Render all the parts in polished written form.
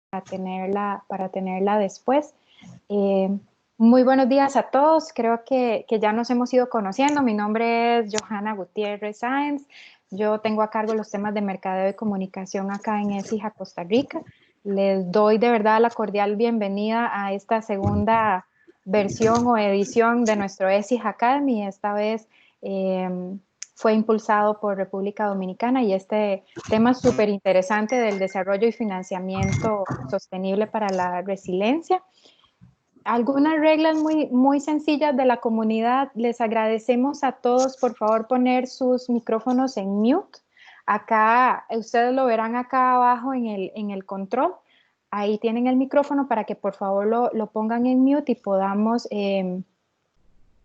para tenerla después. Muy buenos días a todos, creo que ya nos hemos ido conociendo. Mi nombre es Johanna Gutiérrez Sáenz, yo tengo a cargo los temas de mercadeo y comunicación acá en ESIJA Costa Rica. Les doy de verdad la cordial bienvenida a esta segunda versión o edición de nuestro ESIJA Academy. Esta vez fue impulsado por República Dominicana y este tema súper interesante del desarrollo y financiamiento sostenible para la resiliencia. Algunas reglas muy sencillas de la comunidad. Les agradecemos a todos, por favor, poner sus micrófonos en mute. Acá, ustedes lo verán acá abajo en el control. Ahí tienen el micrófono para que por favor lo pongan en mute y podamos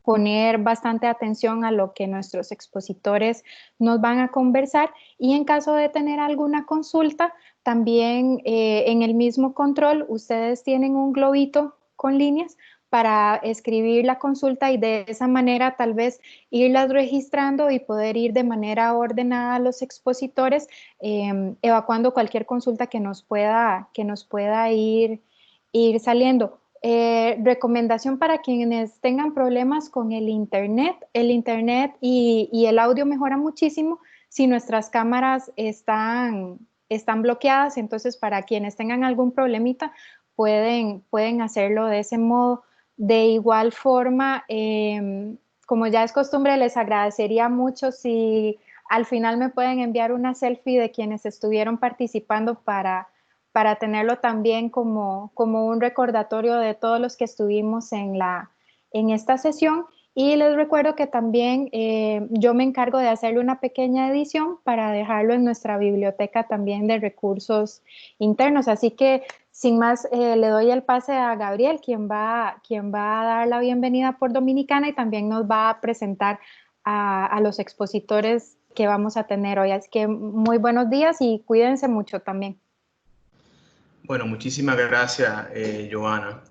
poner bastante atención a lo que nuestros expositores nos van a conversar. Y en caso de tener alguna consulta, también en el mismo control, ustedes tienen un globito con líneas para escribir la consulta y de esa manera tal vez irlas registrando y poder ir de manera ordenada a los expositores, evacuando cualquier consulta que nos pueda ir saliendo. Recomendación para quienes tengan problemas con el internet y el audio mejora muchísimo si nuestras cámaras están bloqueadas. Entonces, para quienes tengan algún problemita, pueden hacerlo de ese modo. De igual forma, como ya es costumbre, les agradecería mucho si al final me pueden enviar una selfie de quienes estuvieron participando para tenerlo también como un recordatorio de todos los que estuvimos en esta sesión. Y les recuerdo que también yo me encargo de hacerle una pequeña edición para dejarlo en nuestra biblioteca también de recursos internos. Así que, sin más, le doy el pase a Gabriel, quien va a dar la bienvenida por Dominicana y también nos va a presentar a los expositores que vamos a tener hoy. Así que muy buenos días y cuídense mucho también. Bueno, muchísimas gracias, Johanna.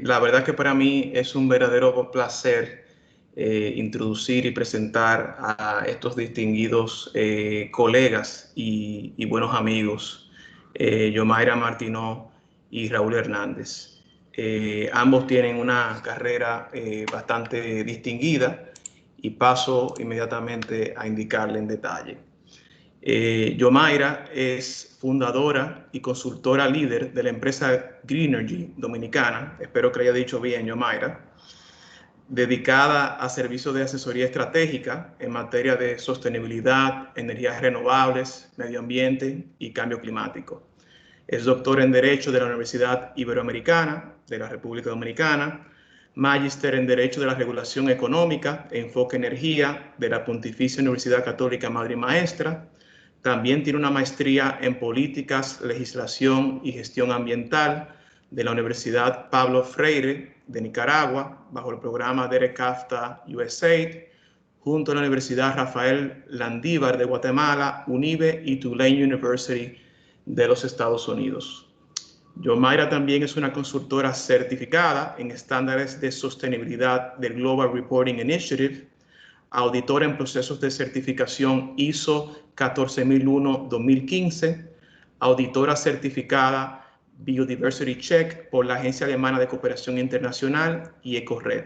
La verdad que para mí es un verdadero placer introducir y presentar a estos distinguidos colegas y buenos amigos, Yomaira Martínez y Raúl Hernández. Ambos tienen una carrera bastante distinguida y paso inmediatamente a indicarle en detalle. Yomaira es fundadora y consultora líder de la empresa Greenergy Dominicana, espero que lo haya dicho bien, Yomaira, dedicada a servicios de asesoría estratégica en materia de sostenibilidad, energías renovables, medio ambiente y cambio climático. Es doctora en Derecho de la Universidad Iberoamericana de la República Dominicana, magíster en Derecho de la Regulación Económica e Enfoque Energía de la Pontificia Universidad Católica Madre y Maestra. También tiene una maestría en Políticas, Legislación y Gestión Ambiental de la Universidad Pablo Freire de Nicaragua, bajo el programa Derek Kafta USAID, junto a la Universidad Rafael Landívar de Guatemala, UNIBE y Tulane University de los Estados Unidos. Yomaira también es una consultora certificada en estándares de sostenibilidad del Global Reporting Initiative, auditora en procesos de certificación ISO 14001-2015, auditora certificada Biodiversity Check por la Agencia Alemana de Cooperación Internacional y EcoRed.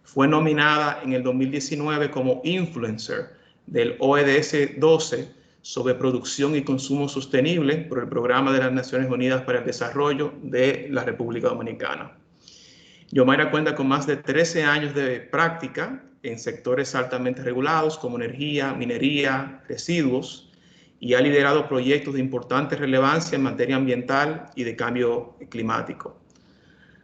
Fue nominada en el 2019 como Influencer del ODS 12 sobre producción y consumo sostenible por el Programa de las Naciones Unidas para el Desarrollo de la República Dominicana. Yomaira cuenta con más de 13 años de práctica en sectores altamente regulados como energía, minería, residuos, y ha liderado proyectos de importante relevancia en materia ambiental y de cambio climático.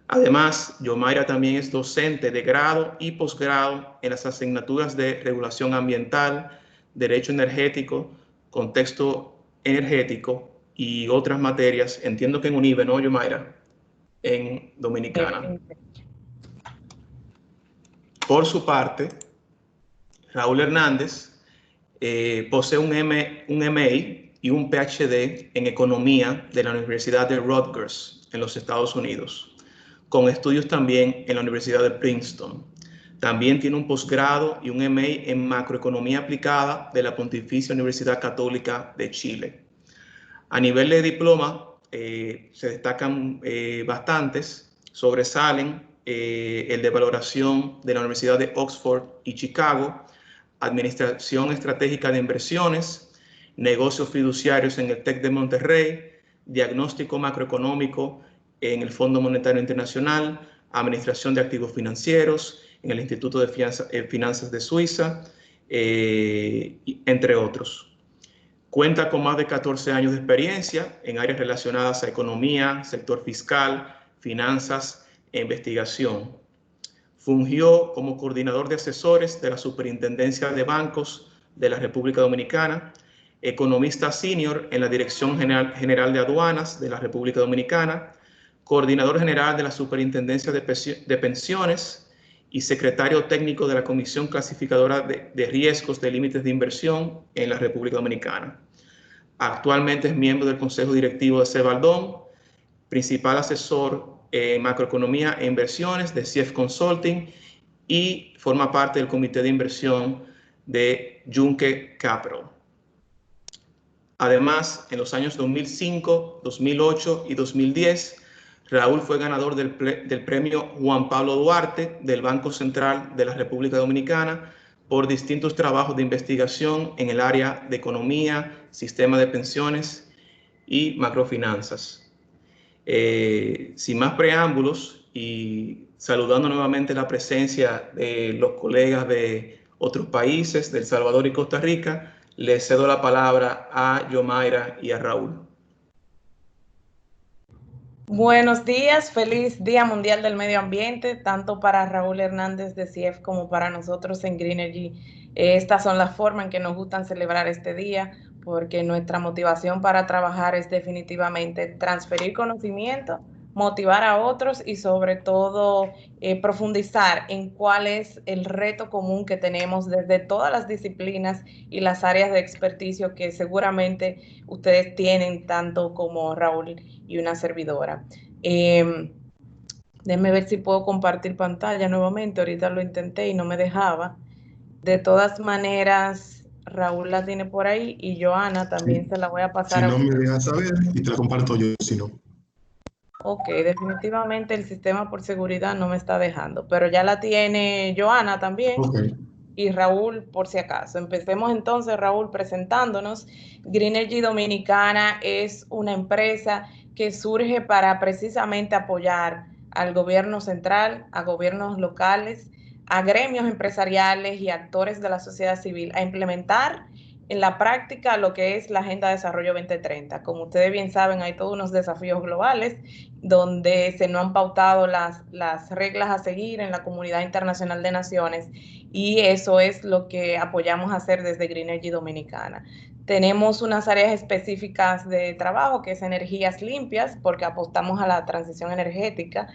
Además, Yomaira también es docente de grado y posgrado en las asignaturas de regulación ambiental, derecho energético, contexto energético y otras materias. Entiendo que en UNIBE, ¿no, Yomaira? En Dominicana. Por su parte, Raúl Hernández posee un MA y un PhD en Economía de la Universidad de Rutgers en los Estados Unidos, con estudios también en la Universidad de Princeton. También tiene un posgrado y un MA en Macroeconomía Aplicada de la Pontificia Universidad Católica de Chile. A nivel de diploma, se destacan bastantes, sobresalen el de valoración de la Universidad de Oxford y Chicago, Administración Estratégica de Inversiones, Negocios Fiduciarios en el TEC de Monterrey, Diagnóstico Macroeconómico en el Fondo Monetario Internacional, Administración de Activos Financieros en el Instituto de Finanzas de Suiza, entre otros. Cuenta con más de 14 años de experiencia en áreas relacionadas a economía, sector fiscal, finanzas e investigación. Fungió como coordinador de asesores de la Superintendencia de Bancos de la República Dominicana, economista senior en la Dirección General de Aduanas de la República Dominicana, coordinador general de la Superintendencia de Pensiones y secretario técnico de la Comisión Clasificadora de Riesgos de Límites de Inversión en la República Dominicana. Actualmente es miembro del Consejo Directivo de Cebaldón, principal asesor en macroeconomía e inversiones de CF Consulting y forma parte del comité de inversión de Junque Capital. Además, en los años 2005, 2008 y 2010, Raúl fue ganador del premio Juan Pablo Duarte del Banco Central de la República Dominicana por distintos trabajos de investigación en el área de economía, sistema de pensiones y macrofinanzas. Sin más preámbulos y saludando nuevamente la presencia de los colegas de otros países, de El Salvador y Costa Rica, le cedo la palabra a Yomaira y a Raúl. Buenos días, feliz Día Mundial del Medio Ambiente, tanto para Raúl Hernández de CIEF como para nosotros en Greenergy. Estas son las formas en que nos gustan celebrar este día, porque nuestra motivación para trabajar es definitivamente transferir conocimiento, motivar a otros y sobre todo profundizar en cuál es el reto común que tenemos desde todas las disciplinas y las áreas de experticio que seguramente ustedes tienen, tanto como Raúl y una servidora. Déjenme ver si puedo compartir pantalla nuevamente. Ahorita lo intenté y no me dejaba. De todas maneras, Raúl la tiene por ahí y Joana también sí. Se la voy a pasar. Si no me dejas saber y te la comparto yo, si no. Ok, definitivamente el sistema por seguridad no me está dejando, pero ya la tiene Joana también. Okay. Y Raúl, por si acaso. Empecemos entonces, Raúl, presentándonos. Greenergy Dominicana es una empresa que surge para precisamente apoyar al gobierno central, a gobiernos locales, a gremios empresariales y actores de la sociedad civil a implementar en la práctica lo que es la Agenda de Desarrollo 2030. Como ustedes bien saben, hay todos unos desafíos globales donde se nos han pautado las reglas a seguir en la comunidad internacional de naciones, y eso es lo que apoyamos a hacer desde Greenergy Dominicana. Tenemos unas áreas específicas de trabajo que es energías limpias, porque apostamos a la transición energética.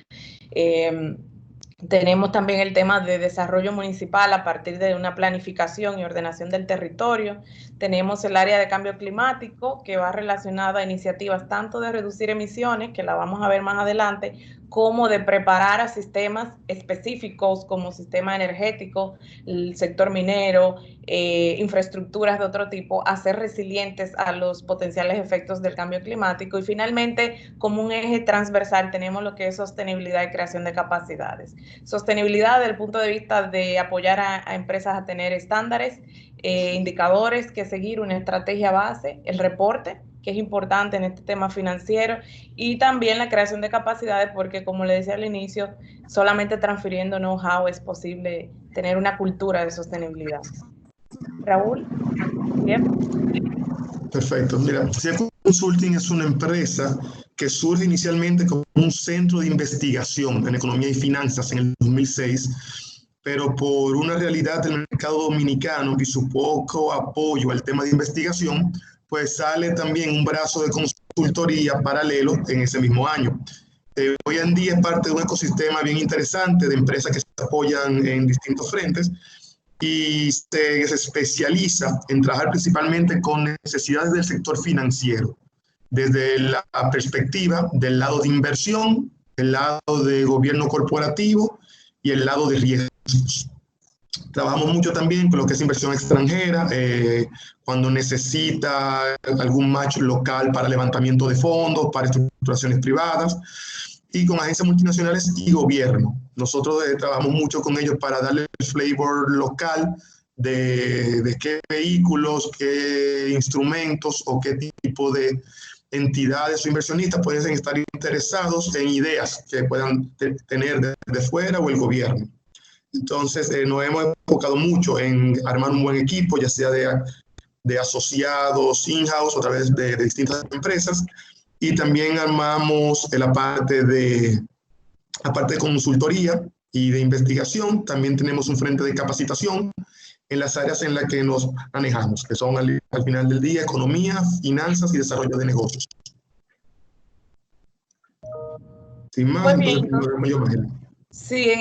Tenemos también el tema de desarrollo municipal a partir de una planificación y ordenación del territorio. Tenemos el área de cambio climático, que va relacionada a iniciativas tanto de reducir emisiones, que la vamos a ver más adelante, como de preparar a sistemas específicos como sistema energético, el sector minero, infraestructuras de otro tipo, a ser resilientes a los potenciales efectos del cambio climático. Y finalmente, como un eje transversal, tenemos lo que es sostenibilidad y creación de capacidades. Sostenibilidad desde el punto de vista de apoyar a empresas a tener estándares, indicadores que seguir, una estrategia base, el reporte, que es importante en este tema financiero, y también la creación de capacidades, porque como le decía al inicio, solamente transfiriendo know-how es posible tener una cultura de sostenibilidad. Raúl, ¿bien? Perfecto. Mira, CF Consulting es una empresa que surge inicialmente como un centro de investigación en economía y finanzas en el 2006, pero por una realidad del mercado dominicano y su poco apoyo al tema de investigación, pues sale también un brazo de consultoría paralelo en ese mismo año. Hoy en día es parte de un ecosistema bien interesante de empresas que se apoyan en distintos frentes y se especializa en trabajar principalmente con necesidades del sector financiero, desde la perspectiva del lado de inversión, el lado de gobierno corporativo y el lado de riesgos. Trabajamos mucho también con lo que es inversión extranjera, cuando necesita algún match local para levantamiento de fondos, para estructuraciones privadas, y con agencias multinacionales y gobierno. Nosotros trabajamos mucho con ellos para darle el flavor local de qué vehículos, qué instrumentos o qué tipo de entidades o inversionistas pueden estar interesados en ideas que puedan tener desde fuera o el gobierno. Entonces, nos hemos enfocado mucho en armar un buen equipo, ya sea de asociados in-house a través de distintas empresas, y también armamos la parte de consultoría y de investigación. También tenemos un frente de capacitación en las áreas en las que nos manejamos, que son al final del día economía, finanzas y desarrollo de negocios. Sin más, pues bien, sí, en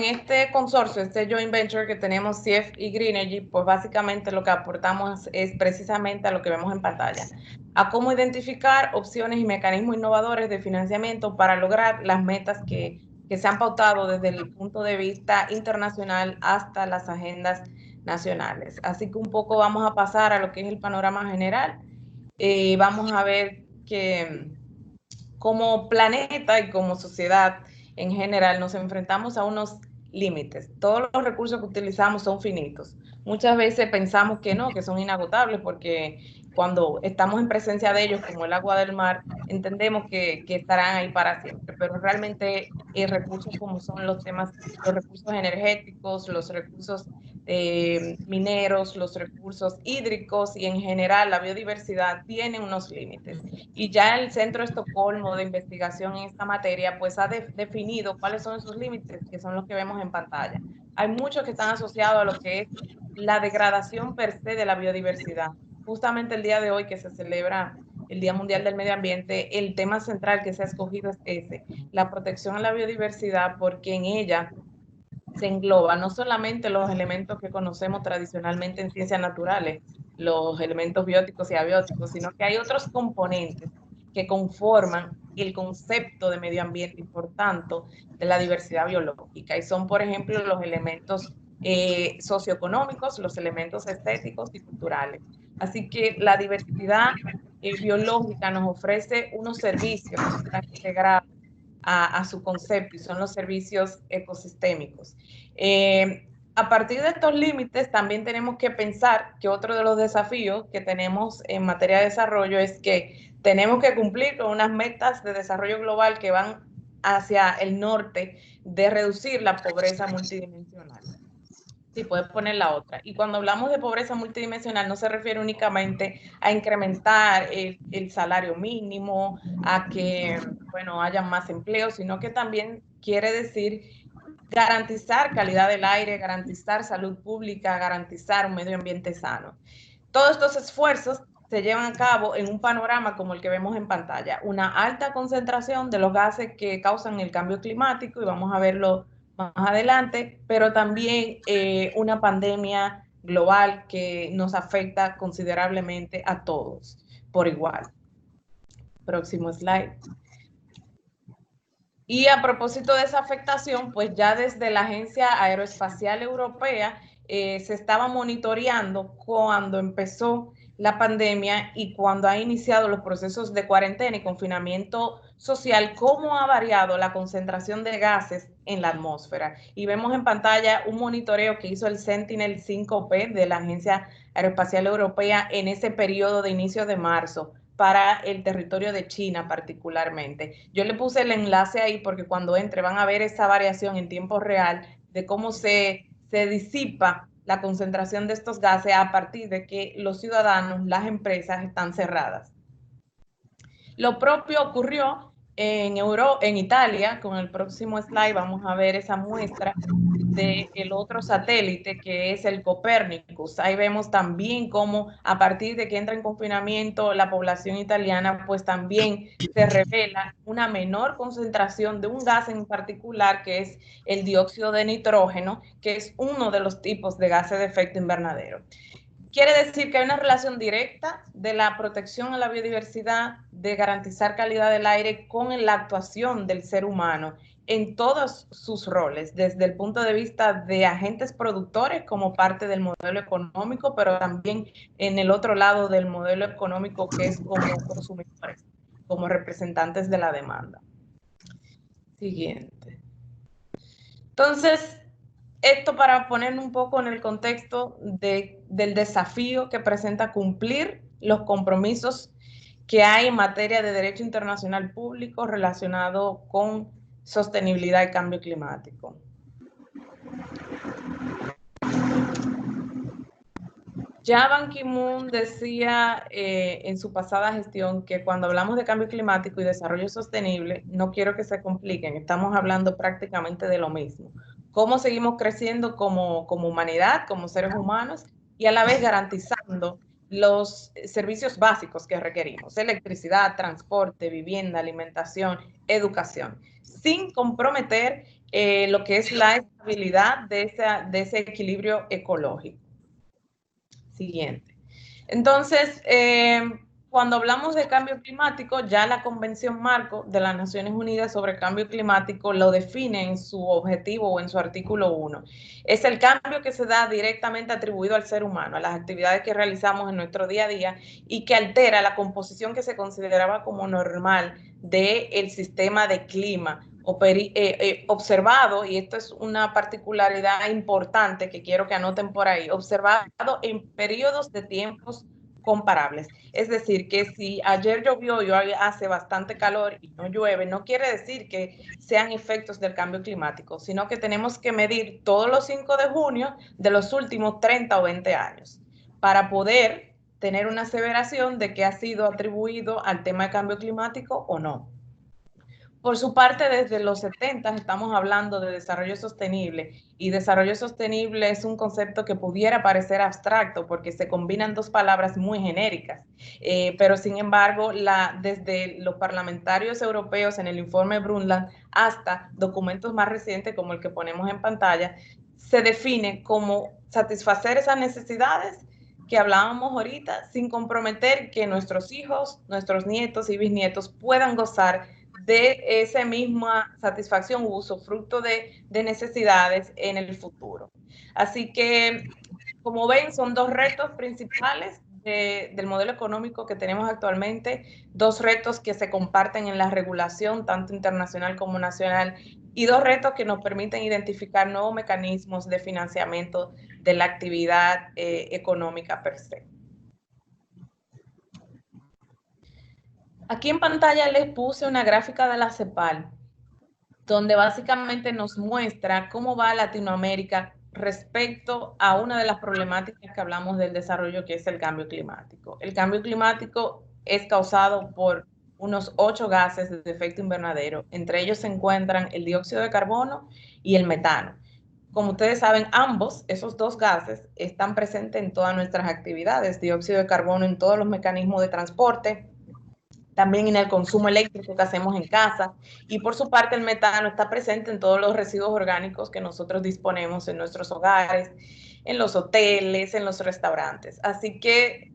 este consorcio, este joint venture que tenemos CIEF y Greenergy, pues básicamente lo que aportamos es precisamente a lo que vemos en pantalla, a cómo identificar opciones y mecanismos innovadores de financiamiento para lograr las metas que se han pautado desde el punto de vista internacional hasta las agendas nacionales. Así que un poco vamos a pasar a lo que es el panorama general. Vamos a ver que como planeta y como sociedad en general nos enfrentamos a unos límites. Todos los recursos que utilizamos son finitos. Muchas veces pensamos que no, que son inagotables, porque cuando estamos en presencia de ellos, como el agua del mar, entendemos que estarán ahí para siempre, pero realmente recursos como son los recursos energéticos, los recursos mineros, los recursos hídricos y en general la biodiversidad tienen unos límites. Y ya el Centro Estocolmo de Investigación en esta materia pues ha definido cuáles son esos límites, que son los que vemos en pantalla. Hay muchos que están asociados a lo que es la degradación per se de la biodiversidad. Justamente el día de hoy que se celebra el Día Mundial del Medio Ambiente, el tema central que se ha escogido es ese, la protección a la biodiversidad, porque en ella se engloba no solamente los elementos que conocemos tradicionalmente en ciencias naturales, los elementos bióticos y abióticos, sino que hay otros componentes que conforman el concepto de medio ambiente y por tanto de la diversidad biológica. Y son, por ejemplo, los elementos socioeconómicos, los elementos estéticos y culturales. Así que la diversidad biológica nos ofrece unos servicios que están integrados a su concepto y son los servicios ecosistémicos. A partir de estos límites también tenemos que pensar que otro de los desafíos que tenemos en materia de desarrollo es que tenemos que cumplir con unas metas de desarrollo global que van hacia el norte de reducir la pobreza multidimensional. Sí, puedes poner la otra. Y cuando hablamos de pobreza multidimensional no se refiere únicamente a incrementar el salario mínimo, a que, bueno, haya más empleos, sino que también quiere decir garantizar calidad del aire, garantizar salud pública, garantizar un medio ambiente sano. Todos estos esfuerzos se llevan a cabo en un panorama como el que vemos en pantalla, una alta concentración de los gases que causan el cambio climático, y vamos a verlo más adelante, pero también una pandemia global que nos afecta considerablemente a todos por igual. Próximo slide. Y a propósito de esa afectación, pues ya desde la Agencia Aeroespacial Europea se estaba monitoreando cuando empezó la pandemia y cuando ha iniciado los procesos de cuarentena y confinamiento social, cómo ha variado la concentración de gases en la atmósfera. Y vemos en pantalla un monitoreo que hizo el Sentinel-5P de la Agencia Aeroespacial Europea en ese periodo de inicio de marzo para el territorio de China particularmente. Yo le puse el enlace ahí porque cuando entre van a ver esa variación en tiempo real de cómo se disipa la concentración de estos gases a partir de que los ciudadanos, las empresas están cerradas. Lo propio ocurrió en Italia. Con el próximo slide vamos a ver esa muestra del otro satélite que es el Copernicus. Ahí vemos también cómo a partir de que entra en confinamiento la población italiana, pues también se revela una menor concentración de un gas en particular que es el dióxido de nitrógeno, que es uno de los tipos de gases de efecto invernadero. Quiere decir que hay una relación directa de la protección a la biodiversidad, de garantizar calidad del aire con la actuación del ser humano en todos sus roles, desde el punto de vista de agentes productores como parte del modelo económico, pero también en el otro lado del modelo económico, que es como consumidores, como representantes de la demanda. Siguiente. Entonces, esto para poner un poco en el contexto del desafío que presenta cumplir los compromisos que hay en materia de derecho internacional público relacionado con sostenibilidad y cambio climático. Ya Ban Ki-moon decía en su pasada gestión que cuando hablamos de cambio climático y desarrollo sostenible, no quiero que se compliquen, estamos hablando prácticamente de lo mismo. Cómo seguimos creciendo como humanidad, como seres humanos, y a la vez garantizando los servicios básicos que requerimos: electricidad, transporte, vivienda, alimentación, educación, sin comprometer lo que es la estabilidad de ese equilibrio ecológico. Siguiente. Entonces, cuando hablamos de cambio climático, ya la Convención Marco de las Naciones Unidas sobre Cambio Climático lo define en su objetivo o en su artículo 1. Es el cambio que se da directamente atribuido al ser humano, a las actividades que realizamos en nuestro día a día y que altera la composición que se consideraba como normal del sistema de clima observado, y esto es una particularidad importante que quiero que anoten por ahí, observado en periodos de tiempos comparables. Es decir, que si ayer llovió y hoy hace bastante calor y no llueve, no quiere decir que sean efectos del cambio climático, sino que tenemos que medir todos los 5 de junio de los últimos 30 o 20 años para poder tener una aseveración de que ha sido atribuido al tema de cambio climático o no. Por su parte, desde los 70 estamos hablando de desarrollo sostenible, y desarrollo sostenible es un concepto que pudiera parecer abstracto porque se combinan dos palabras muy genéricas, pero sin embargo, desde los parlamentarios europeos en el informe Brundtland hasta documentos más recientes como el que ponemos en pantalla, se define como satisfacer esas necesidades que hablábamos ahorita sin comprometer que nuestros hijos, nuestros nietos y bisnietos puedan gozar de esa misma satisfacción u usufructo de necesidades en el futuro. Así que, como ven, son dos retos principales del modelo económico que tenemos actualmente, dos retos que se comparten en la regulación, tanto internacional como nacional, y dos retos que nos permiten identificar nuevos mecanismos de financiamiento de la actividad económica per se. Aquí en pantalla les puse una gráfica de la CEPAL, donde básicamente nos muestra cómo va Latinoamérica respecto a una de las problemáticas que hablamos del desarrollo, que es el cambio climático. El cambio climático es causado por unos 8 gases de efecto invernadero. Entre ellos se encuentran el dióxido de carbono y el metano. Como ustedes saben, ambos, esos dos gases, están presentes en todas nuestras actividades. Dióxido de carbono en todos los mecanismos de transporte, también en el consumo eléctrico que hacemos en casa, y por su parte el metano está presente en todos los residuos orgánicos que nosotros disponemos en nuestros hogares, en los hoteles, en los restaurantes. Así que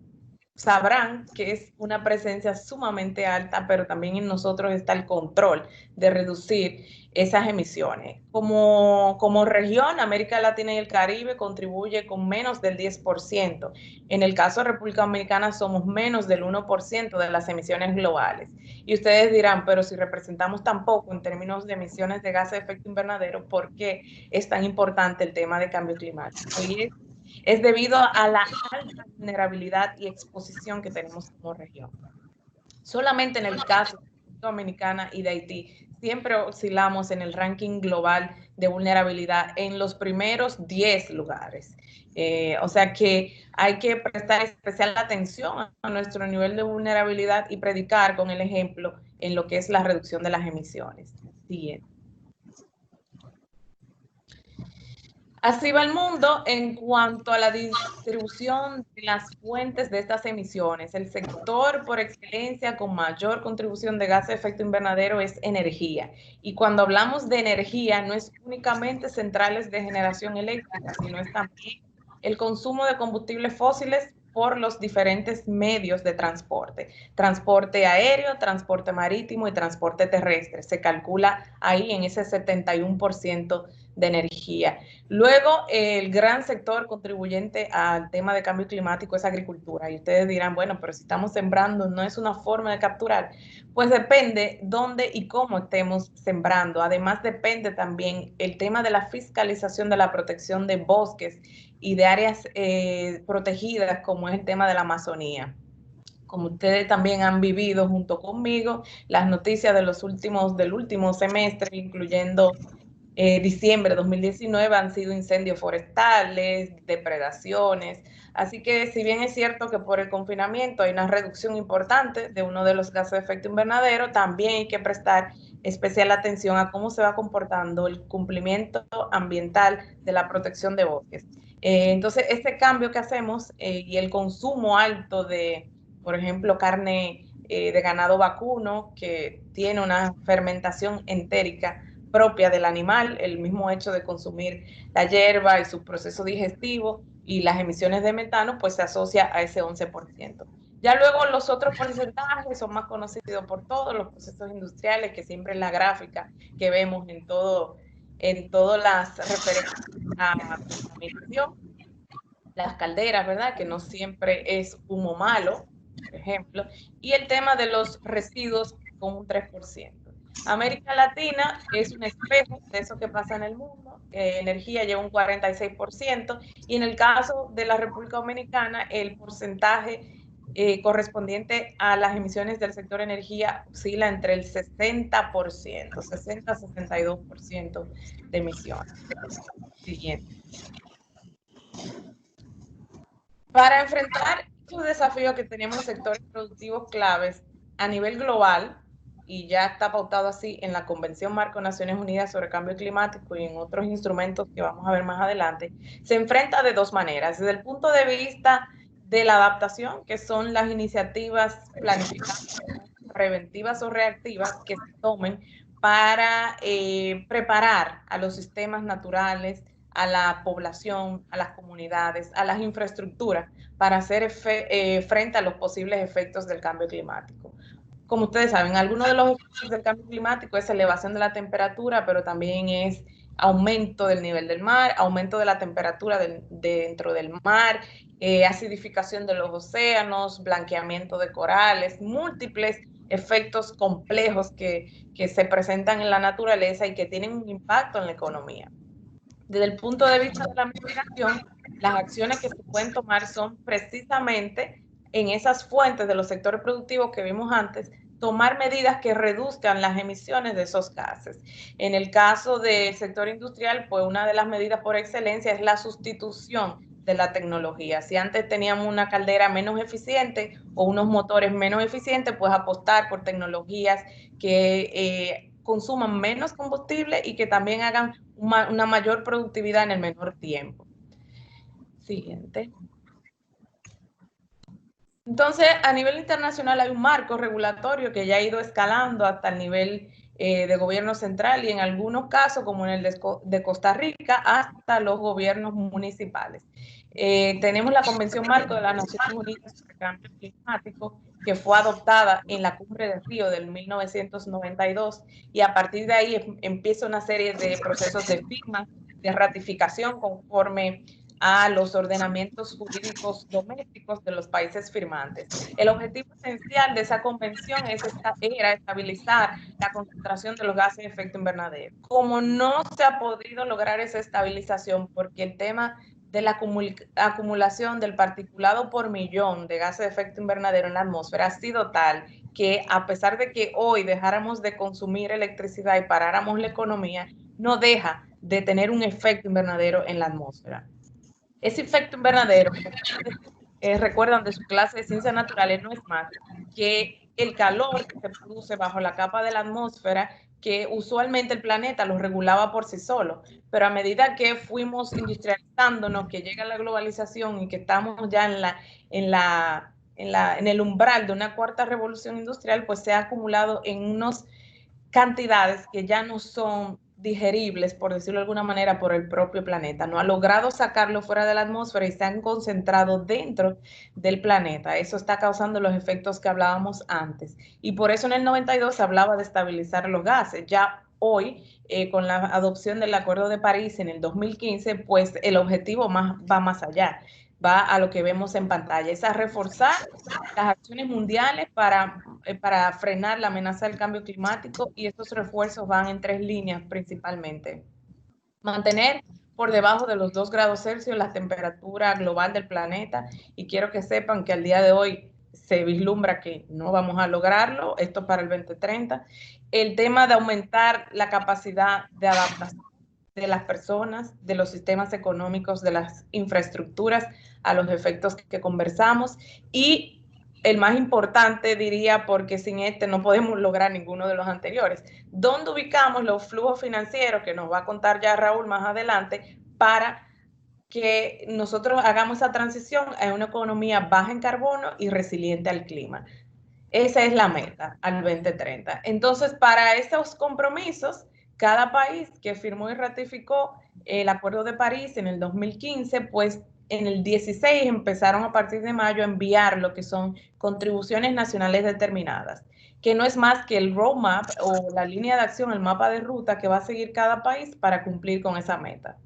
sabrán que es una presencia sumamente alta, pero también en nosotros está el control de reducir esas emisiones. Como región, América Latina y el Caribe contribuye con menos del 10%. En el caso de República Dominicana somos menos del 1% de las emisiones globales. Y ustedes dirán, pero si representamos tan poco en términos de emisiones de gases de efecto invernadero, ¿por qué es tan importante el tema de cambio climático? Y es debido a la alta vulnerabilidad y exposición que tenemos como región. Solamente en el caso de Dominicana y de Haití, siempre oscilamos en el ranking global de vulnerabilidad en los primeros 10 lugares. O sea que hay que prestar especial atención a nuestro nivel de vulnerabilidad y predicar con el ejemplo en lo que es la reducción de las emisiones. Siguiente. Así va el mundo en cuanto a la distribución de las fuentes de estas emisiones. El sector por excelencia con mayor contribución de gases de efecto invernadero es energía. Y cuando hablamos de energía, no es únicamente centrales de generación eléctrica, sino es también el consumo de combustibles fósiles por los diferentes medios de transporte. Transporte aéreo, transporte marítimo y transporte terrestre. Se calcula ahí en ese 71% de energía. Luego, el gran sector contribuyente al tema de cambio climático es agricultura. Y ustedes dirán, bueno, pero si estamos sembrando, ¿no es una forma de capturar? Pues depende dónde y cómo estemos sembrando. Además, depende también el tema de la fiscalización de la protección de bosques y de áreas protegidas, como es el tema de la Amazonía. Como ustedes también han vivido junto conmigo, las noticias del último semestre, incluyendo diciembre de 2019, han sido incendios forestales, depredaciones. Así que si bien es cierto que por el confinamiento hay una reducción importante de uno de los gases de efecto invernadero, también hay que prestar especial atención a cómo se va comportando el cumplimiento ambiental de la protección de bosques. Entonces, este cambio que hacemos y el consumo alto de, por ejemplo, carne de ganado vacuno, que tiene una fermentación entérica propia del animal, el mismo hecho de consumir la hierba y su proceso digestivo y las emisiones de metano, pues se asocia a ese 11%. Ya luego los otros porcentajes son más conocidos por todos los procesos industriales, que siempre es la gráfica que vemos en todas las referencias a contaminación, las calderas, ¿verdad? Que no siempre es humo malo, por ejemplo, y el tema de los residuos con un 3%. América Latina es un espejo de eso que pasa en el mundo. Energía lleva un 46%, y en el caso de la República Dominicana, el porcentaje correspondiente a las emisiones del sector energía oscila entre el 60%, 60-62% de emisiones. Siguiente. Para enfrentar estos desafíos que tenemos en sectores productivos claves a nivel global, y ya está pautado así en la Convención Marco de Naciones Unidas sobre Cambio Climático y en otros instrumentos que vamos a ver más adelante, se enfrenta de dos maneras. Desde el punto de vista de la adaptación, que son las iniciativas planificadas, preventivas o reactivas que se tomen para preparar a los sistemas naturales, a la población, a las comunidades, a las infraestructuras, para hacer frente a los posibles efectos del cambio climático. Como ustedes saben, algunos de los efectos del cambio climático es elevación de la temperatura, pero también es aumento del nivel del mar, aumento de la temperatura dentro del mar, acidificación de los océanos, blanqueamiento de corales, múltiples efectos complejos que se presentan en la naturaleza y que tienen un impacto en la economía. Desde el punto de vista de la mitigación, las acciones que se pueden tomar son precisamente en esas fuentes de los sectores productivos que vimos antes, tomar medidas que reduzcan las emisiones de esos gases. En el caso del sector industrial, pues una de las medidas por excelencia es la sustitución de la tecnología. Si antes teníamos una caldera menos eficiente o unos motores menos eficientes, pues apostar por tecnologías que consuman menos combustible y que también hagan una mayor productividad en el menor tiempo. Siguiente. Entonces, a nivel internacional hay un marco regulatorio que ya ha ido escalando hasta el nivel de gobierno central y en algunos casos, como en el de Costa Rica, hasta los gobiernos municipales. Tenemos la Convención Marco de las Naciones Unidas sobre Cambio Climático, que fue adoptada en la Cumbre de Río del 1992, y a partir de ahí empieza una serie de procesos de firma, de ratificación conforme a los ordenamientos jurídicos domésticos de los países firmantes. El objetivo esencial de esa convención era estabilizar la concentración de los gases de efecto invernadero. Como no se ha podido lograr esa estabilización porque el tema de la acumulación del particulado por millón de gases de efecto invernadero en la atmósfera ha sido tal que, a pesar de que hoy dejáramos de consumir electricidad y paráramos la economía, no deja de tener un efecto invernadero en la atmósfera. Ese efecto invernadero, recuerdan de su clase de ciencias naturales, no es más que el calor que se produce bajo la capa de la atmósfera, que usualmente el planeta lo regulaba por sí solo, pero a medida que fuimos industrializándonos, que llega la globalización y que estamos ya en el umbral de una cuarta revolución industrial, pues se ha acumulado en unas cantidades que ya no son digeribles, por decirlo de alguna manera, por el propio planeta. No ha logrado sacarlo fuera de la atmósfera y se han concentrado dentro del planeta. Eso está causando los efectos que hablábamos antes. Y por eso en el 92 se hablaba de estabilizar los gases. Ya hoy, con la adopción del Acuerdo de París en el 2015, pues el objetivo va más allá. Va a lo que vemos en pantalla, es a reforzar las acciones mundiales para frenar la amenaza del cambio climático, y estos refuerzos van en 3 líneas principalmente. Mantener por debajo de los 2 grados Celsius la temperatura global del planeta, y quiero que sepan que al día de hoy se vislumbra que no vamos a lograrlo, esto para el 2030. El tema de aumentar la capacidad de adaptación de las personas, de los sistemas económicos, de las infraestructuras a los efectos que conversamos, y el más importante, diría, porque sin este no podemos lograr ninguno de los anteriores, ¿dónde ubicamos los flujos financieros, que nos va a contar ya Raúl más adelante, para que nosotros hagamos esa transición a una economía baja en carbono y resiliente al clima? Esa es la meta al 2030. Entonces, para esos compromisos, cada país que firmó y ratificó el Acuerdo de París en el 2015, pues en el 16 empezaron a partir de mayo a enviar lo que son contribuciones nacionales determinadas, que no es más que el roadmap o la línea de acción, el mapa de ruta que va a seguir cada país para cumplir con esa meta.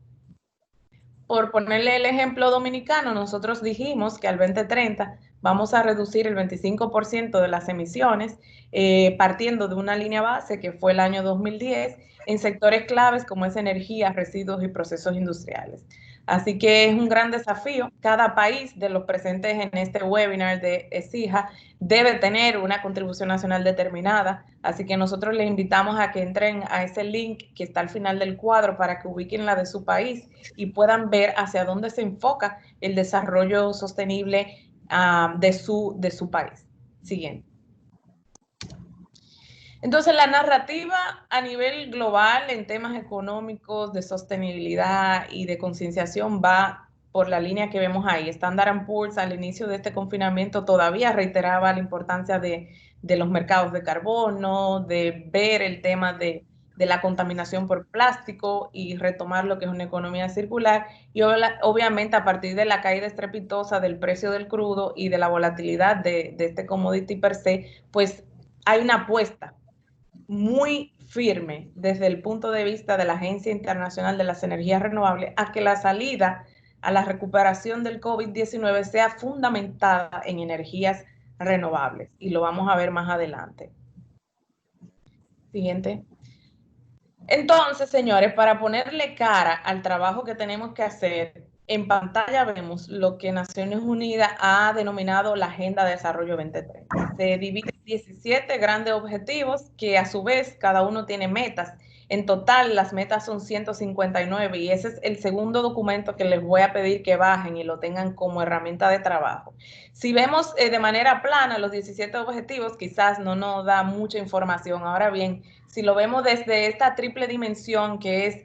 Por ponerle el ejemplo dominicano, nosotros dijimos que al 2030 vamos a reducir el 25% de las emisiones, partiendo de una línea base que fue el año 2010, en sectores claves como es energía, residuos y procesos industriales. Así que es un gran desafío. Cada país de los presentes en este webinar de ESIJA debe tener una contribución nacional determinada. Así que nosotros les invitamos a que entren a ese link que está al final del cuadro para que ubiquen la de su país y puedan ver hacia dónde se enfoca el desarrollo sostenible de su país. Siguiente. Entonces, la narrativa a nivel global en temas económicos, de sostenibilidad y de concienciación va por la línea que vemos ahí. Standard & Poor's al inicio de este confinamiento todavía reiteraba la importancia de los mercados de carbono, de ver el tema de la contaminación por plástico y retomar lo que es una economía circular. Y obviamente a partir de la caída estrepitosa del precio del crudo y de la volatilidad de este commodity per se, pues hay una apuesta muy firme desde el punto de vista de la Agencia Internacional de las Energías Renovables a que la salida a la recuperación del COVID-19 sea fundamentada en energías renovables, y lo vamos a ver más adelante. Siguiente. Entonces, señores, para ponerle cara al trabajo que tenemos que hacer, en pantalla vemos lo que Naciones Unidas ha denominado la Agenda de Desarrollo 2030. Se divide en 17 grandes objetivos que a su vez cada uno tiene metas. En total las metas son 159 y ese es el segundo documento que les voy a pedir que bajen y lo tengan como herramienta de trabajo. Si vemos de manera plana los 17 objetivos, quizás no nos da mucha información. Ahora bien, si lo vemos desde esta triple dimensión que es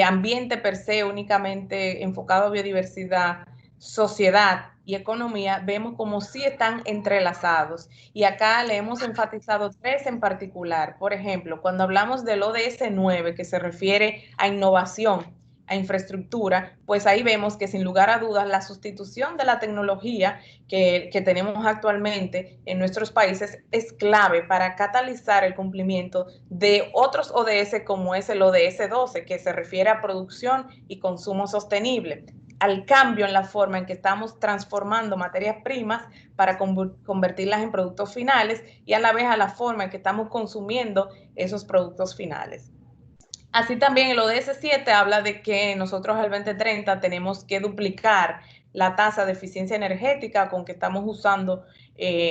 ambiente per se, únicamente enfocado a biodiversidad, sociedad y economía, vemos como sí están entrelazados. Y acá le hemos enfatizado 3 en particular. Por ejemplo, cuando hablamos del ODS 9, que se refiere a innovación, a infraestructura, pues ahí vemos que sin lugar a dudas la sustitución de la tecnología que tenemos actualmente en nuestros países es clave para catalizar el cumplimiento de otros ODS, como es el ODS 12, que se refiere a producción y consumo sostenible, al cambio en la forma en que estamos transformando materias primas para convertirlas en productos finales, y a la vez a la forma en que estamos consumiendo esos productos finales. Así también el ODS 7 habla de que nosotros al 2030 tenemos que duplicar la tasa de eficiencia energética con que estamos usando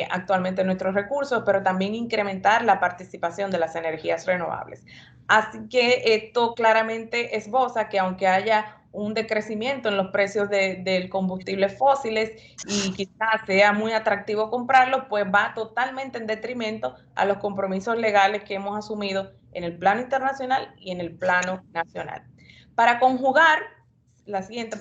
actualmente nuestros recursos, pero también incrementar la participación de las energías renovables. Así que esto claramente esboza que aunque haya un decrecimiento en los precios del combustible fósiles y quizás sea muy atractivo comprarlos, pues va totalmente en detrimento a los compromisos legales que hemos asumido en el plano internacional y en el plano nacional. Para conjugar,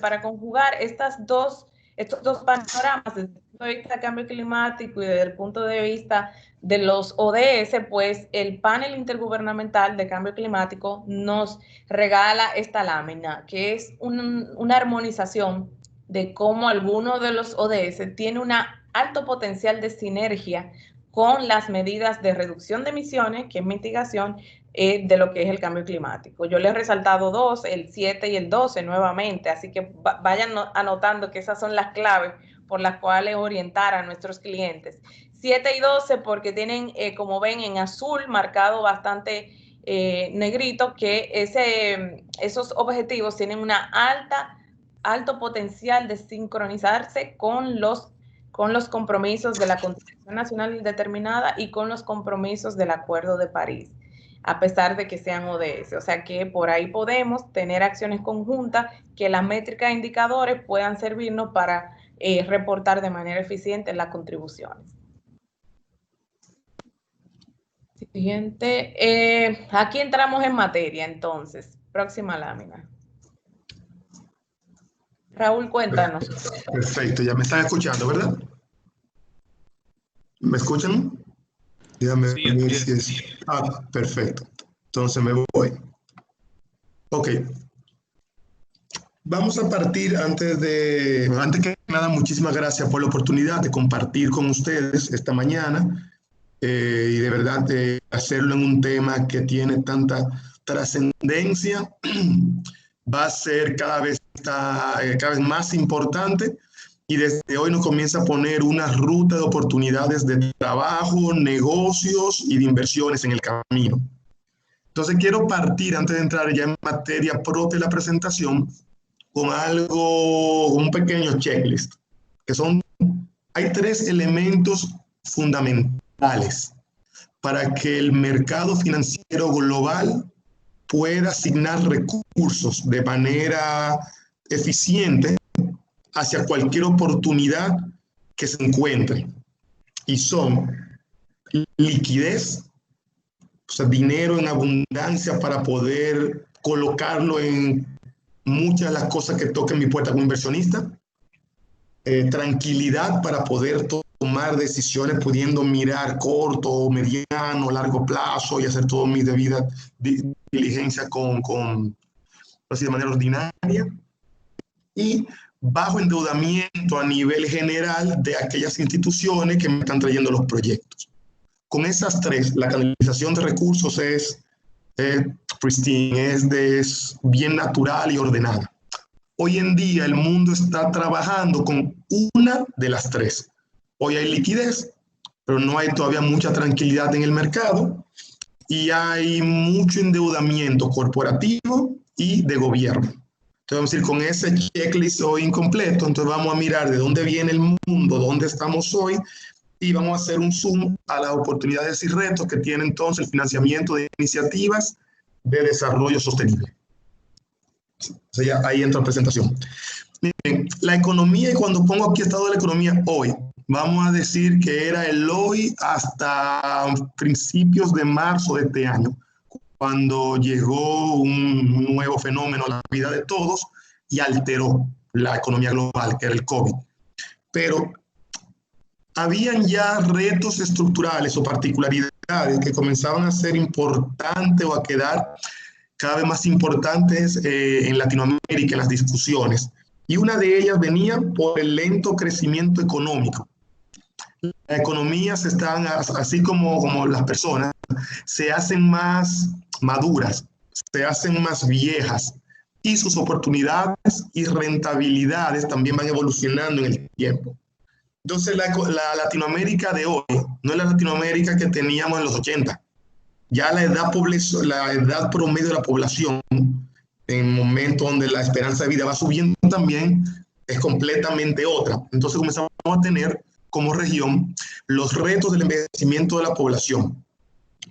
para conjugar estos dos panoramas desde el punto de vista del cambio climático y desde el punto de vista los ODS, pues el panel intergubernamental de cambio climático nos regala esta lámina, que es una armonización de cómo alguno de los ODS tiene un alto potencial de sinergia con las medidas de reducción de emisiones, que es mitigación de lo que es el cambio climático. Yo les he resaltado dos, el 7 y el 12 nuevamente, así que vayan anotando que esas son las claves por las cuales orientar a nuestros clientes. 7 y 12 porque tienen, como ven en azul, marcado bastante negrito, que esos objetivos tienen una alto potencial de sincronizarse con los compromisos de la Constitución Nacional Determinada y con los compromisos del Acuerdo de París, a pesar de que sean ODS. O sea que por ahí podemos tener acciones conjuntas que las métricas e indicadores puedan servirnos para reportar de manera eficiente las contribuciones. Siguiente. Aquí entramos en materia, entonces. Próxima lámina. Raúl, cuéntanos. Perfecto, ya me están escuchando, ¿verdad? ¿Me escuchan? Dígame si es... Ah, perfecto. Entonces me voy. Ok. Vamos a partir antes que nada, muchísimas gracias por la oportunidad de compartir con ustedes esta mañana y de verdad de hacerlo en un tema que tiene tanta trascendencia. Va a ser cada vez más importante y desde hoy nos comienza a poner una ruta de oportunidades de trabajo, negocios y de inversiones en el camino. Entonces quiero partir, antes de entrar ya en materia propia de la presentación, con un pequeño checklist, hay 3 elementos fundamentales para que el mercado financiero global pueda asignar recursos de manera eficiente hacia cualquier oportunidad que se encuentre. Y son liquidez, o sea, dinero en abundancia para poder colocarlo en muchas de las cosas que toquen mi puerta como inversionista, tranquilidad para poder tomar decisiones pudiendo mirar corto, mediano, largo plazo y hacer todo mi debida diligencia así de manera ordinaria, y bajo endeudamiento a nivel general de aquellas instituciones que me están trayendo los proyectos. Con esas 3, la canalización de recursos es pristine, es bien natural y ordenada. Hoy en día el mundo está trabajando con una de las 3. Hoy hay liquidez, pero no hay todavía mucha tranquilidad en el mercado y hay mucho endeudamiento corporativo y de gobierno. Entonces vamos a ir con ese checklist hoy incompleto, entonces vamos a mirar de dónde viene el mundo, dónde estamos hoy y vamos a hacer un zoom a las oportunidades y retos que tiene entonces el financiamiento de iniciativas de desarrollo sostenible. O sea, ya ahí entra la presentación. Miren, la economía, y cuando pongo aquí estado de la economía hoy, vamos a decir que era el hoy hasta principios de marzo de este año, cuando llegó un nuevo fenómeno a la vida de todos y alteró la economía global, que era el COVID. Pero habían ya retos estructurales o particularidades que comenzaban a ser importantes o a quedar cada vez más importantes en Latinoamérica en las discusiones. Y una de ellas venía por el lento crecimiento económico. Las economías están, así como las personas, se hacen más maduras, se hacen más viejas y sus oportunidades y rentabilidades también van evolucionando en el tiempo. Entonces la Latinoamérica de hoy no es la Latinoamérica que teníamos en los 80. Ya la edad promedio de la población, en el momento donde la esperanza de vida va subiendo también, es completamente otra. Entonces comenzamos a tener como región los retos del envejecimiento de la población,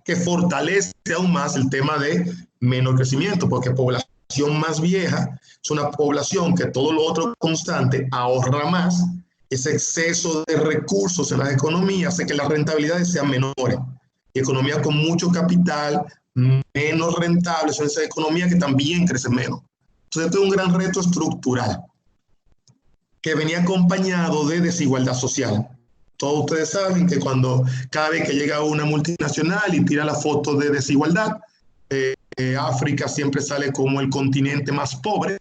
que fortalece aún más el tema de menor crecimiento, porque población más vieja es una población que todo lo otro constante ahorra más. Ese exceso de recursos en las economías hace que las rentabilidades sean menores. Y economías con mucho capital, menos rentables, son esas economías que también crecen menos. Entonces, esto es un gran reto estructural que venía acompañado de desigualdad social. Todos ustedes saben que cada vez que llega una multinacional y tira la foto de desigualdad, África siempre sale como el continente más pobre,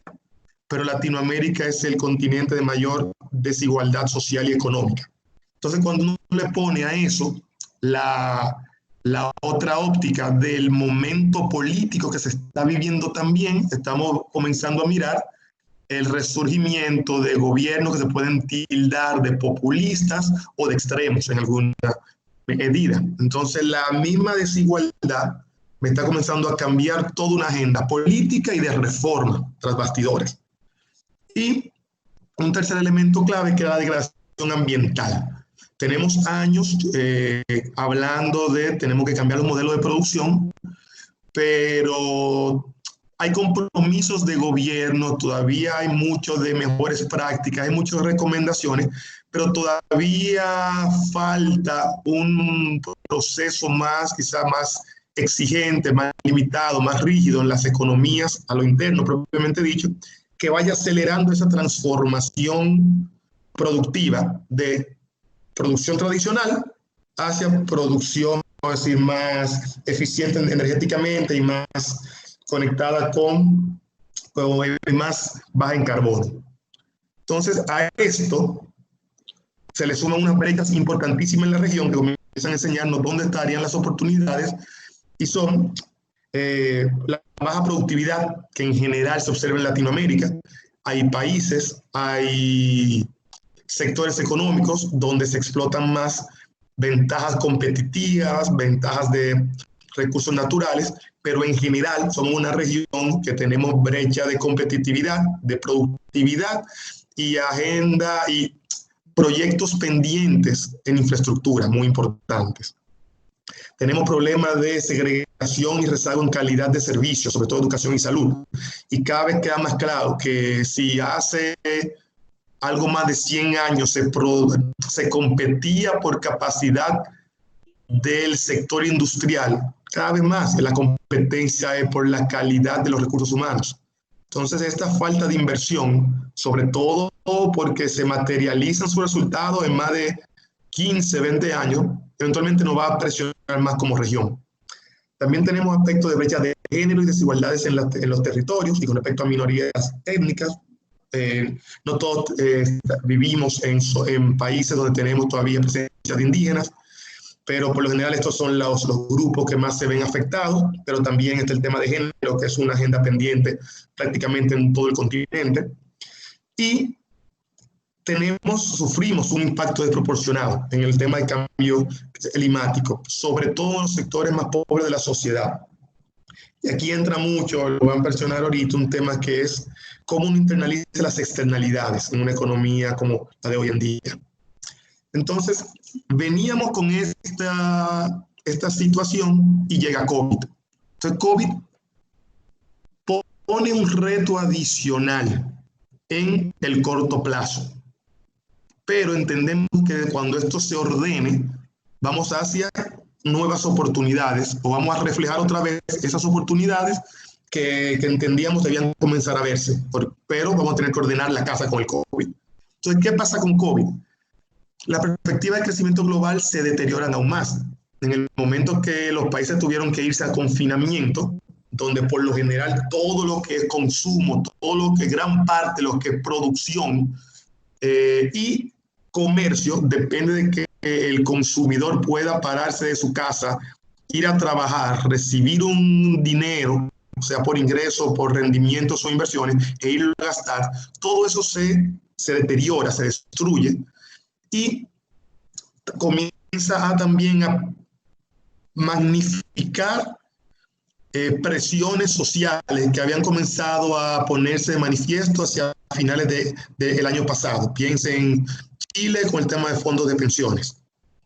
pero Latinoamérica es el continente de mayor desigualdad social y económica. Entonces, cuando uno le pone a eso la otra óptica del momento político que se está viviendo también, estamos comenzando a mirar el resurgimiento de gobiernos que se pueden tildar de populistas o de extremos en alguna medida. Entonces, la misma desigualdad me está comenzando a cambiar toda una agenda política y de reforma tras bastidores. Y un tercer elemento clave que es la degradación ambiental. Tenemos años hablando de tenemos que cambiar los modelos de producción, pero hay compromisos de gobierno, todavía hay mucho de mejores prácticas, hay muchas recomendaciones, pero todavía falta un proceso más, quizá más exigente, más limitado, más rígido en las economías a lo interno, propiamente dicho, que vaya acelerando esa transformación productiva de producción tradicional hacia producción, vamos a decir, más eficiente energéticamente y más conectada con más baja en carbono. Entonces, a esto se le suman unas brechas importantísimas en la región que comienzan a enseñarnos dónde estarían las oportunidades y son la baja productividad que en general se observa en Latinoamérica. Hay países, hay sectores económicos donde se explotan más ventajas competitivas, ventajas de recursos naturales, pero en general somos una región que tenemos brecha de competitividad, de productividad y agenda y proyectos pendientes en infraestructura muy importantes. Tenemos problemas de segregación y rezago en calidad de servicios, sobre todo educación y salud. Y cada vez queda más claro que si hace algo más de 100 años se competía por capacidad del sector industrial, cada vez más la competencia es por la calidad de los recursos humanos. Entonces, esta falta de inversión, sobre todo porque se materializan sus resultados en más de 15, 20 años, eventualmente nos va a presionar más como región. También tenemos aspectos de brecha de género y desigualdades en los territorios y con respecto a minorías étnicas. No todos vivimos en países donde tenemos todavía presencia de indígenas, pero por lo general estos son los grupos que más se ven afectados, pero también está el tema de género, que es una agenda pendiente prácticamente en todo el continente. Y sufrimos un impacto desproporcionado en el tema del cambio climático, sobre todo en los sectores más pobres de la sociedad. Y aquí entra mucho, lo van a mencionar ahorita, un tema que es cómo uno internaliza las externalidades en una economía como la de hoy en día. Entonces, veníamos con esta situación y llega COVID. Entonces, COVID pone un reto adicional en el corto plazo. Pero entendemos que cuando esto se ordene, vamos hacia nuevas oportunidades o vamos a reflejar otra vez esas oportunidades que entendíamos debían comenzar a verse, pero vamos a tener que ordenar la casa con el COVID. Entonces, ¿qué pasa con COVID? La perspectiva de crecimiento global se deterioran aún más. En el momento que los países tuvieron que irse a confinamiento, donde por lo general todo lo que es consumo, todo lo que gran parte de lo que es producción y comercio depende de que el consumidor pueda pararse de su casa, ir a trabajar, recibir un dinero, o sea, por ingresos, por rendimientos o inversiones, e ir a gastar. Todo eso se deteriora, se destruye y comienza también a magnificar presiones sociales que habían comenzado a ponerse de manifiesto hacia finales del año pasado. Piensen en Chile con el tema de fondos de pensiones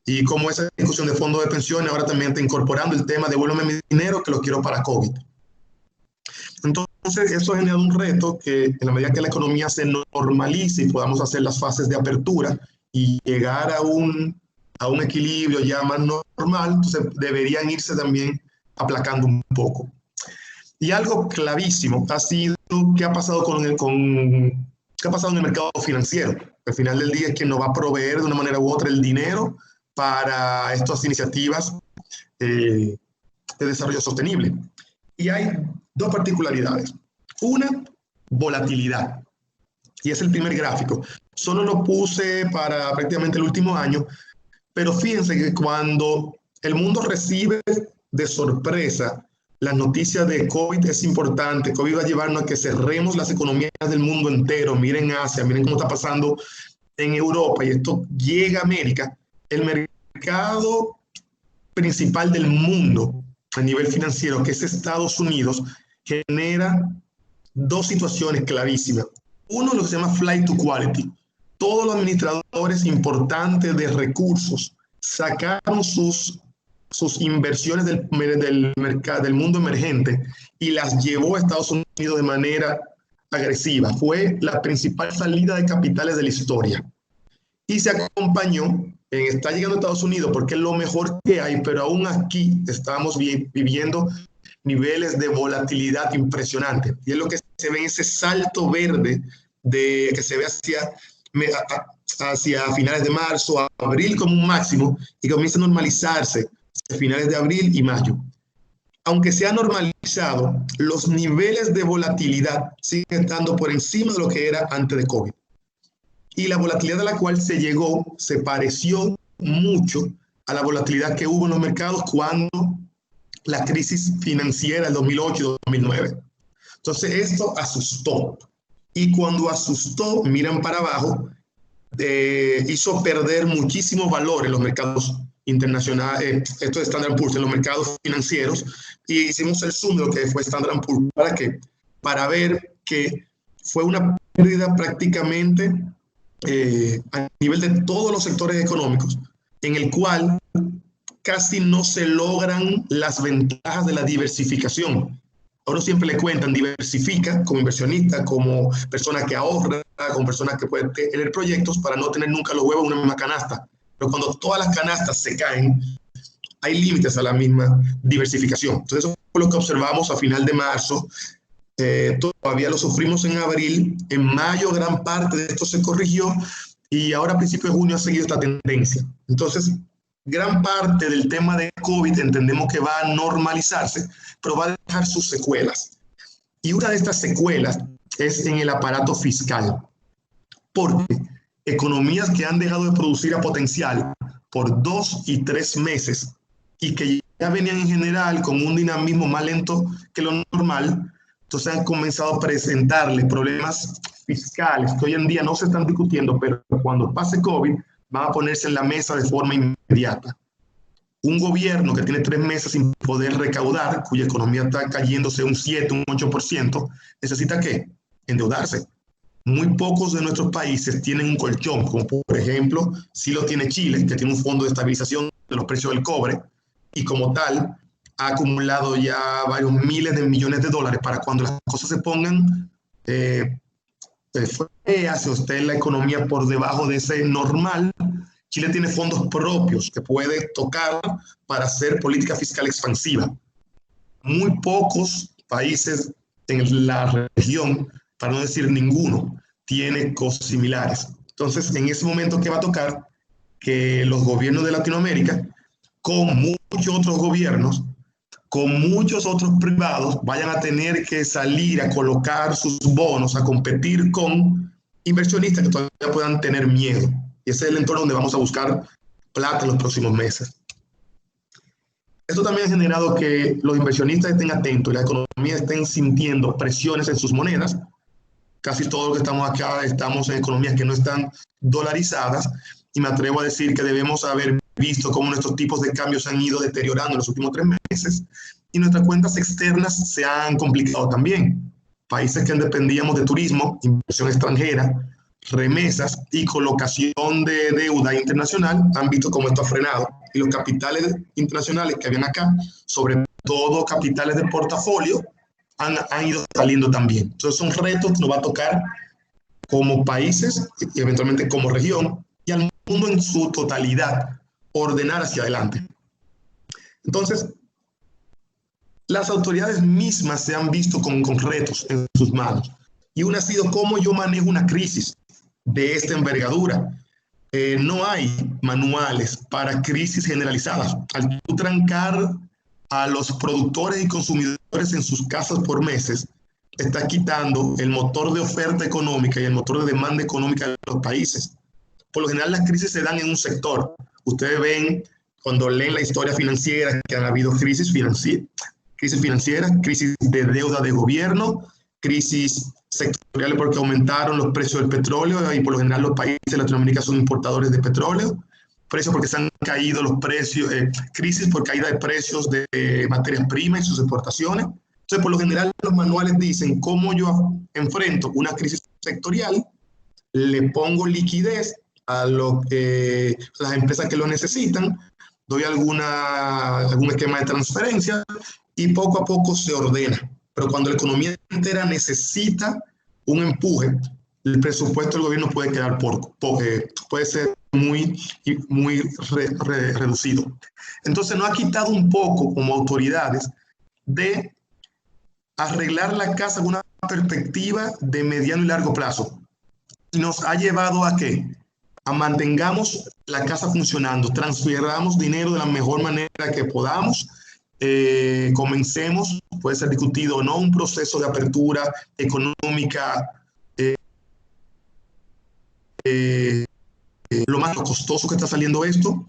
y cómo esa discusión de fondos de pensiones ahora también está incorporando el tema de devuélveme mi dinero que lo quiero para COVID. Entonces, eso ha generado un reto que en la medida que la economía se normalice y podamos hacer las fases de apertura y llegar a un equilibrio ya más normal, entonces deberían irse también aplacando un poco. Y algo clavísimo ha sido qué ha pasado qué ha pasado en el mercado financiero. Al final del día es quien nos va a proveer de una manera u otra el dinero para estas iniciativas de desarrollo sostenible. Y hay dos particularidades. Una, volatilidad. Y es el primer gráfico. Solo lo puse para prácticamente el último año, pero fíjense que cuando el mundo recibe de sorpresa las noticias de COVID, es importante. COVID va a llevarnos a que cerremos las economías del mundo entero. Miren Asia, miren cómo está pasando en Europa, y esto llega a América. El mercado principal del mundo a nivel financiero, que es Estados Unidos, genera dos situaciones clarísimas. Uno, lo que se llama flight to quality. Todos los administradores importantes de recursos sacaron sus inversiones del mercado, del mundo emergente, y las llevó a Estados Unidos de manera agresiva. Fue la principal salida de capitales de la historia. Y se acompañó está llegando a Estados Unidos porque es lo mejor que hay, pero aún aquí estamos viviendo niveles de volatilidad impresionantes. Y es lo que se ve en ese salto verde que se ve hacia finales de marzo, a abril como un máximo, y comienza a normalizarse hacia finales de abril y mayo. Aunque se ha normalizado, los niveles de volatilidad siguen estando por encima de lo que era antes de COVID. Y la volatilidad a la cual se llegó se pareció mucho a la volatilidad que hubo en los mercados cuando la crisis financiera del 2008 y 2009. Entonces esto asustó. Y cuando asustó, miran para abajo, hizo perder muchísimo valor en los mercados internacionales, esto de Standard & Poor's, en los mercados financieros, y hicimos el zoom de lo que fue Standard & Poor's. ¿Para qué? Para ver que fue una pérdida prácticamente a nivel de todos los sectores económicos, en el cual casi no se logran las ventajas de la diversificación. A uno siempre le cuentan, diversifica como inversionista, como persona que ahorra, como persona que puede tener proyectos para no tener nunca los huevos en una misma canasta. Pero cuando todas las canastas se caen, hay límites a la misma diversificación. Entonces eso fue lo que observamos a final de marzo. Todavía lo sufrimos en abril. En mayo gran parte de esto se corrigió y ahora a principios de junio ha seguido esta tendencia. Entonces, gran parte del tema de COVID entendemos que va a normalizarse, pero va a dejar sus secuelas. Y una de estas secuelas es en el aparato fiscal, porque economías que han dejado de producir a potencial por 2 y 3 meses y que ya venían en general con un dinamismo más lento que lo normal, entonces han comenzado a presentarle problemas fiscales que hoy en día no se están discutiendo, pero cuando pase COVID van a ponerse en la mesa de forma inmediata. Un gobierno que tiene 3 meses sin poder recaudar, cuya economía está cayéndose un 7, un 8%, ¿necesita qué? Endeudarse. Muy pocos de nuestros países tienen un colchón, como por ejemplo, sí lo tiene Chile, que tiene un fondo de estabilización de los precios del cobre, y como tal, ha acumulado ya varios miles de millones de dólares para cuando las cosas se pongan feas, o esté la economía por debajo de ese normal, Chile tiene fondos propios que puede tocar para hacer política fiscal expansiva. Muy pocos países en la región, para no decir ninguno, tiene cosas similares. Entonces, en ese momento, ¿qué va a tocar? Que los gobiernos de Latinoamérica, con muchos otros gobiernos, con muchos otros privados, vayan a tener que salir a colocar sus bonos, a competir con inversionistas que todavía puedan tener miedo. Y ese es el entorno donde vamos a buscar plata en los próximos meses. Esto también ha generado que los inversionistas estén atentos y las economías estén sintiendo presiones en sus monedas. Casi todos los que estamos acá estamos en economías que no están dolarizadas, y me atrevo a decir que debemos haber visto cómo nuestros tipos de cambio se han ido deteriorando en los últimos 3 meses, y nuestras cuentas externas se han complicado también. Países que dependíamos de turismo, inversión extranjera, remesas y colocación de deuda internacional han visto cómo esto ha frenado, y los capitales internacionales que habían acá, sobre todo capitales de portafolio, han ido saliendo también. Entonces son retos que nos va a tocar como países y eventualmente como región y al mundo en su totalidad ordenar hacia adelante. Entonces, las autoridades mismas se han visto con retos en sus manos, y una ha sido cómo yo manejo una crisis. de esta envergadura. No hay manuales para crisis generalizadas. Al tú trancar a los productores y consumidores en sus casas por meses, está quitando el motor de oferta económica y el motor de demanda económica de los países. Por lo general, las crisis se dan en un sector. Ustedes ven, cuando leen la historia financiera, que han habido crisis financieras, crisis de deuda de gobierno, crisis sectoriales porque aumentaron los precios del petróleo y por lo general los países de Latinoamérica son importadores de petróleo, precios porque se han caído los precios, crisis por caída de precios de materias primas y sus exportaciones. Entonces, por lo general, los manuales dicen cómo yo enfrento una crisis sectorial, le pongo liquidez a las empresas que lo necesitan, doy algún esquema de transferencia y poco a poco se ordena. Pero cuando la economía entera necesita un empuje, el presupuesto del gobierno puede quedar puede ser muy reducido. Entonces nos ha quitado un poco como autoridades de arreglar la casa con una perspectiva de mediano y largo plazo. Nos ha llevado a ¿qué? A mantengamos la casa funcionando, transfiramos dinero de la mejor manera que podamos, comencemos, puede ser discutido o no, un proceso de apertura económica lo más costoso que está saliendo esto,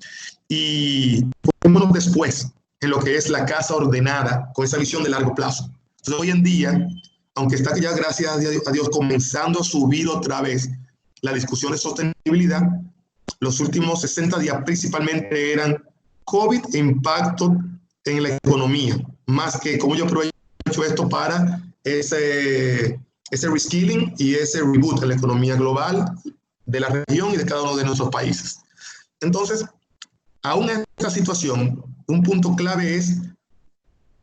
y pongámonos después en lo que es la casa ordenada con esa visión de largo plazo. Entonces, hoy en día, aunque está ya, gracias a Dios, comenzando a subir otra vez la discusión de sostenibilidad, los últimos 60 días principalmente eran COVID e impacto en la economía, más que cómo yo aprovecho esto para ese reskilling y ese reboot de la economía global, de la región y de cada uno de nuestros países. Entonces, aún en esta situación, un punto clave es,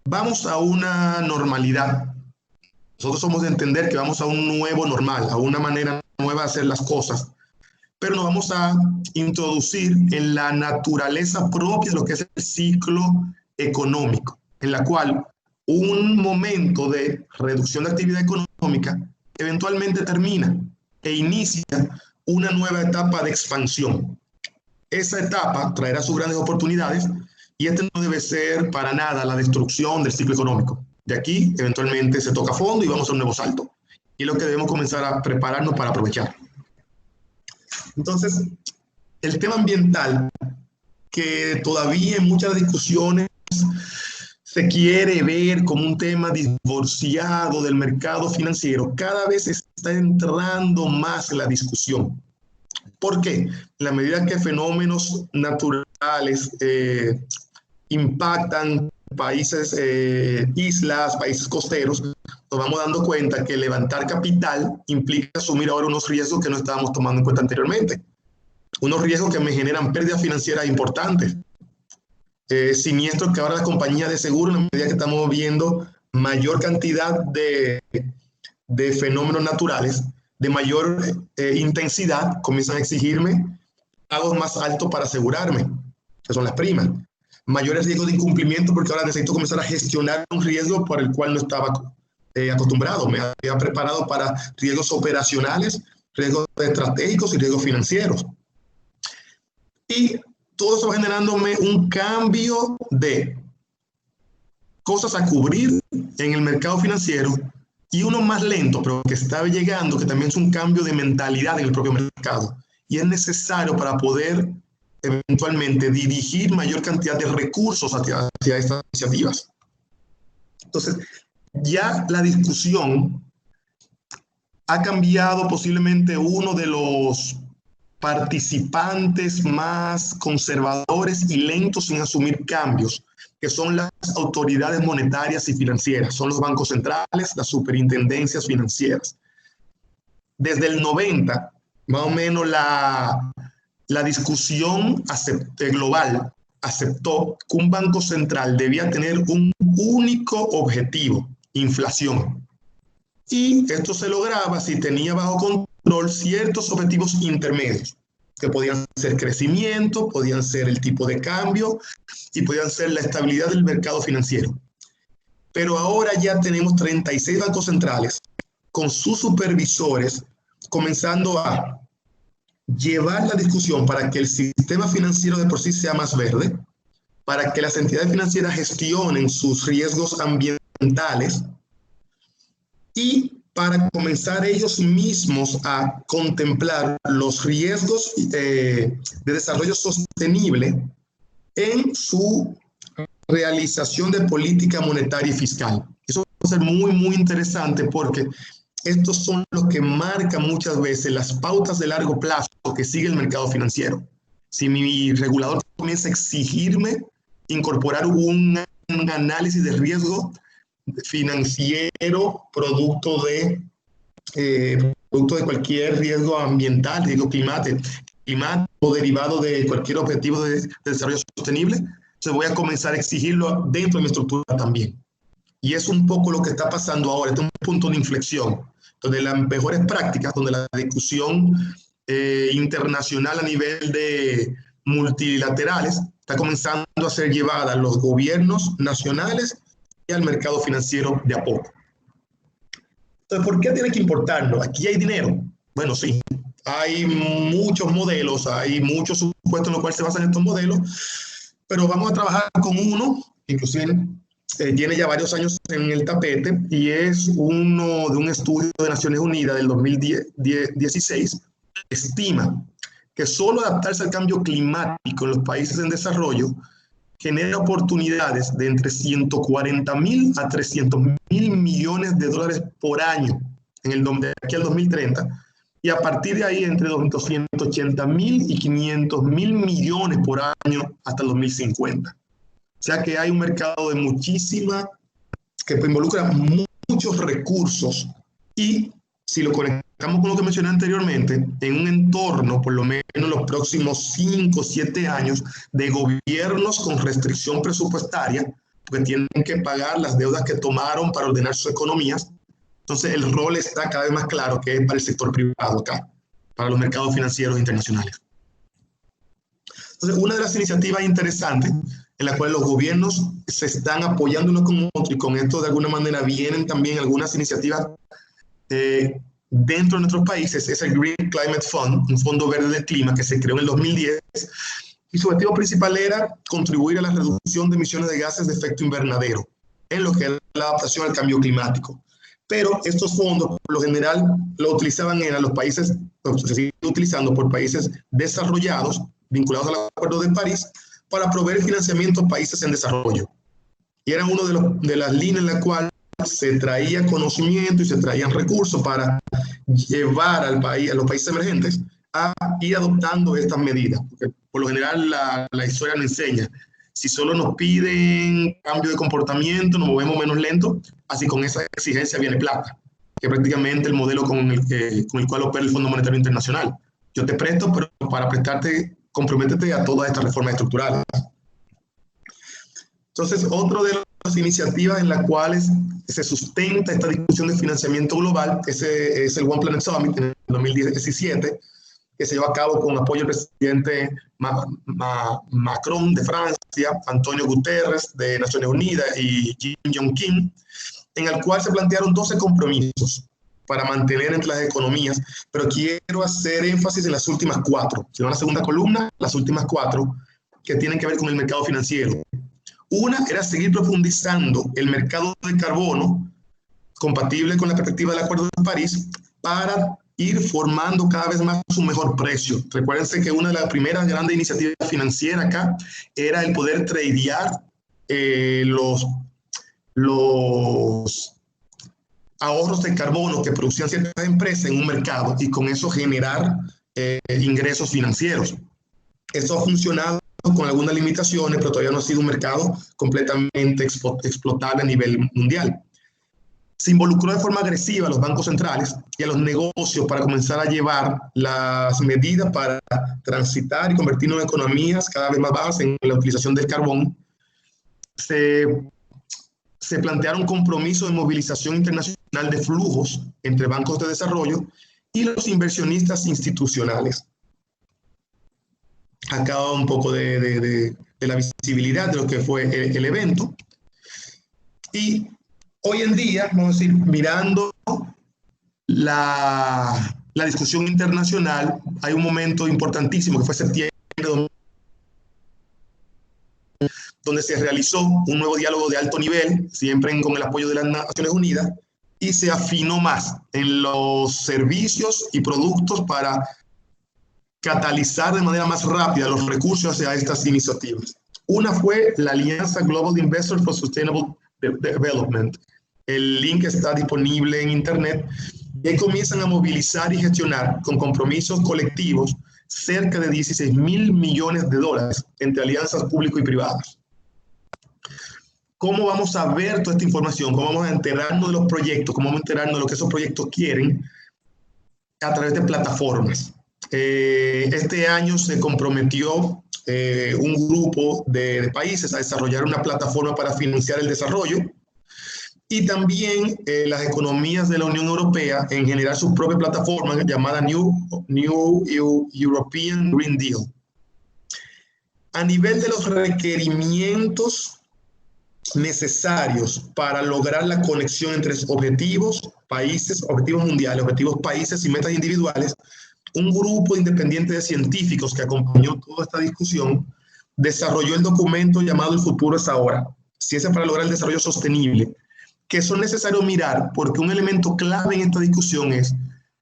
vamos a una normalidad. Nosotros somos de entender que vamos a un nuevo normal, a una manera nueva de hacer las cosas, pero nos vamos a introducir en la naturaleza propia de lo que es el ciclo económico, en la cual un momento de reducción de actividad económica eventualmente termina e inicia una nueva etapa de expansión. Esa etapa traerá sus grandes oportunidades y este no debe ser para nada la destrucción del ciclo económico. De aquí, eventualmente, se toca fondo y vamos a un nuevo salto. Y es lo que debemos comenzar a prepararnos para aprovechar. Entonces, el tema ambiental, que todavía en muchas discusiones se quiere ver como un tema divorciado del mercado financiero, cada vez está entrando más en la discusión. ¿Por qué? En la medida que fenómenos naturales impactan países, islas, países costeros, nos vamos dando cuenta que levantar capital implica asumir ahora unos riesgos que no estábamos tomando en cuenta anteriormente. Unos riesgos que me generan pérdidas financieras importantes. Siniestros que ahora las compañías de seguro, en la medida que estamos viendo mayor cantidad de fenómenos naturales, de mayor intensidad, comienzan a exigirme pagos más altos para asegurarme, que son las primas. Mayores riesgos de incumplimiento porque ahora necesito comenzar a gestionar un riesgo por el cual no estaba acostumbrado. Me había preparado para riesgos operacionales, riesgos estratégicos y riesgos financieros. Y todo eso va generándome un cambio de cosas a cubrir en el mercado financiero y uno más lento, pero que está llegando, que también es un cambio de mentalidad en el propio mercado. Y es necesario para poder eventualmente dirigir mayor cantidad de recursos hacia estas iniciativas. Entonces, ya la discusión ha cambiado. Posiblemente uno de los participantes más conservadores y lentos en asumir cambios, que son las autoridades monetarias y financieras, son los bancos centrales, las superintendencias financieras. Desde el 90, más o menos la discusión global aceptó que un banco central debía tener un único objetivo, inflación. Y esto se lograba si tenía bajo control ciertos objetivos intermedios, que podían ser crecimiento, podían ser el tipo de cambio y podían ser la estabilidad del mercado financiero. Pero ahora ya tenemos 36 bancos centrales con sus supervisores comenzando a llevar la discusión para que el sistema financiero de por sí sea más verde, para que las entidades financieras gestionen sus riesgos ambientales y para comenzar ellos mismos a contemplar los riesgos de desarrollo sostenible en su realización de política monetaria y fiscal. Eso va a ser muy, muy interesante porque estos son los que marcan muchas veces las pautas de largo plazo que sigue el mercado financiero. Si mi regulador comienza a exigirme incorporar un análisis de riesgo financiero producto de cualquier riesgo ambiental, riesgo climático derivado de cualquier objetivo de desarrollo sostenible, entonces voy a comenzar a exigirlo dentro de mi estructura también. Y es un poco lo que está pasando ahora. Este es un punto de inflexión, donde las mejores prácticas, donde la discusión internacional a nivel de multilaterales está comenzando a ser llevada a los gobiernos nacionales y al mercado financiero de a poco. Entonces, ¿por qué tiene que importarlo? Aquí hay dinero. Bueno, sí, hay muchos modelos, hay muchos supuestos en los cuales se basan estos modelos, pero vamos a trabajar con uno, inclusive tiene ya varios años en el tapete, y es uno de un estudio de Naciones Unidas del 2016, estima que solo adaptarse al cambio climático en los países en desarrollo genera oportunidades de entre 140.000 a 300.000 millones de dólares por año de aquí al 2030, y a partir de ahí entre 280.000 y 500.000 millones por año hasta el 2050. O sea que hay un mercado de que involucra muchos recursos, y si lo conectamos con lo que mencioné anteriormente, en un entorno, por lo menos los próximos 5 o 7 años, de gobiernos con restricción presupuestaria, porque tienen que pagar las deudas que tomaron para ordenar sus economías, entonces el rol está cada vez más claro que es para el sector privado acá, para los mercados financieros internacionales. Entonces, una de las iniciativas interesantes en la cual los gobiernos se están apoyando uno con otro, y con esto de alguna manera vienen también algunas iniciativas dentro de nuestros países, es el Green Climate Fund, un fondo verde del clima que se creó en el 2010, y su objetivo principal era contribuir a la reducción de emisiones de gases de efecto invernadero en lo que es la adaptación al cambio climático. Pero estos fondos, por lo general, lo utilizaban en los países, se siguen utilizando por países desarrollados, vinculados al Acuerdo de París, para proveer financiamiento a países en desarrollo. Y era una de las líneas en la cual se traía conocimiento y se traían recursos para llevar a los países emergentes a ir adoptando estas medidas. Porque por lo general la historia nos enseña, si solo nos piden cambio de comportamiento, nos movemos menos lento, así con esa exigencia viene plata, que es prácticamente el modelo con el cual opera el Fondo Monetario Internacional. Yo te presto, pero para prestarte, comprométete a todas estas reformas estructurales. Entonces, otro de las iniciativas en las cuales se sustenta esta discusión de financiamiento global es el One Planet Summit en el 2017, que se llevó a cabo con apoyo del presidente Macron de Francia, Antonio Guterres de Naciones Unidas y Kim Jong-un, en el cual se plantearon 12 compromisos para mantener entre las economías, pero quiero hacer énfasis en las últimas 4. Si no, la segunda columna, las últimas 4, que tienen que ver con el mercado financiero. Una era seguir profundizando el mercado de carbono, compatible con la perspectiva del Acuerdo de París, para ir formando cada vez más un mejor precio. Recuérdense que una de las primeras grandes iniciativas financieras acá era el poder tradear los ahorros de carbono que producían ciertas empresas en un mercado, y con eso generar ingresos financieros. Esto ha funcionado con algunas limitaciones, pero todavía no ha sido un mercado completamente explotable a nivel mundial. Se involucró de forma agresiva a los bancos centrales y a los negocios para comenzar a llevar las medidas para transitar y convertirnos en economías cada vez más bajas en la utilización del carbón. Se plantearon compromisos de movilización internacional de flujos entre bancos de desarrollo y los inversionistas institucionales. Acá va un poco de la visibilidad de lo que fue el evento. Y hoy en día, vamos a decir, mirando la la discusión internacional, hay un momento importantísimo que fue septiembre, donde se realizó un nuevo diálogo de alto nivel, siempre con el apoyo de las Naciones Unidas, y se afinó más en los servicios y productos para catalizar de manera más rápida los recursos hacia estas iniciativas. Una fue la Alianza Global Investors for Sustainable Development. El link está disponible en internet. Y comienzan a movilizar y gestionar con compromisos colectivos cerca de 16.000 millones de dólares entre alianzas público y privadas. ¿Cómo vamos a ver toda esta información? ¿Cómo vamos a enterarnos de los proyectos? ¿Cómo vamos a enterarnos de lo que esos proyectos quieren? A través de plataformas. Este año se comprometió un grupo de países a desarrollar una plataforma para financiar el desarrollo, y también las economías de la Unión Europea en generar su propia plataforma llamada New European Green Deal. A nivel de los requerimientos necesarios para lograr la conexión entre objetivos, países, objetivos mundiales, objetivos países y metas individuales, un grupo independiente de científicos que acompañó toda esta discusión desarrolló el documento llamado El futuro es ahora, ciencia para lograr el desarrollo sostenible, que son necesarios mirar porque un elemento clave en esta discusión es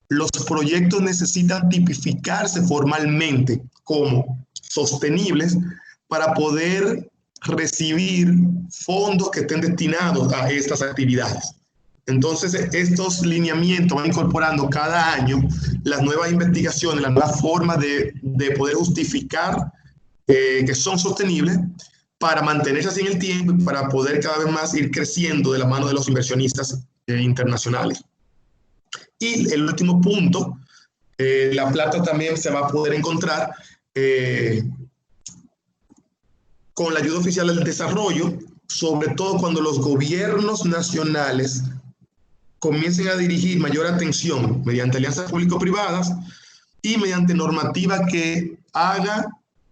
los proyectos necesitan tipificarse formalmente como sostenibles para poder recibir fondos que estén destinados a estas actividades. Entonces, estos lineamientos van incorporando cada año las nuevas investigaciones, las nuevas formas de poder justificar que son sostenibles para mantenerse así en el tiempo y para poder cada vez más ir creciendo de la mano de los inversionistas internacionales. Y el último punto, la plata también se va a poder encontrar con la ayuda oficial al desarrollo, sobre todo cuando los gobiernos nacionales comiencen a dirigir mayor atención mediante alianzas público-privadas y mediante normativa que haga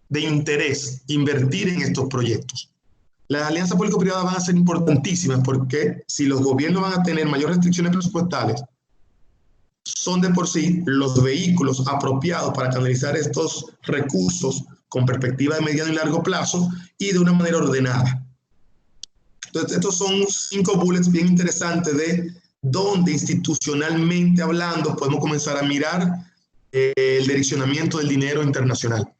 de interés invertir en estos proyectos. Las alianzas público-privadas van a ser importantísimas porque si los gobiernos van a tener mayores restricciones presupuestales, son de por sí los vehículos apropiados para canalizar estos recursos con perspectiva de mediano y largo plazo y de una manera ordenada. Entonces, estos son 5 bullets bien interesantes de dónde institucionalmente hablando podemos comenzar a mirar el direccionamiento del dinero internacional.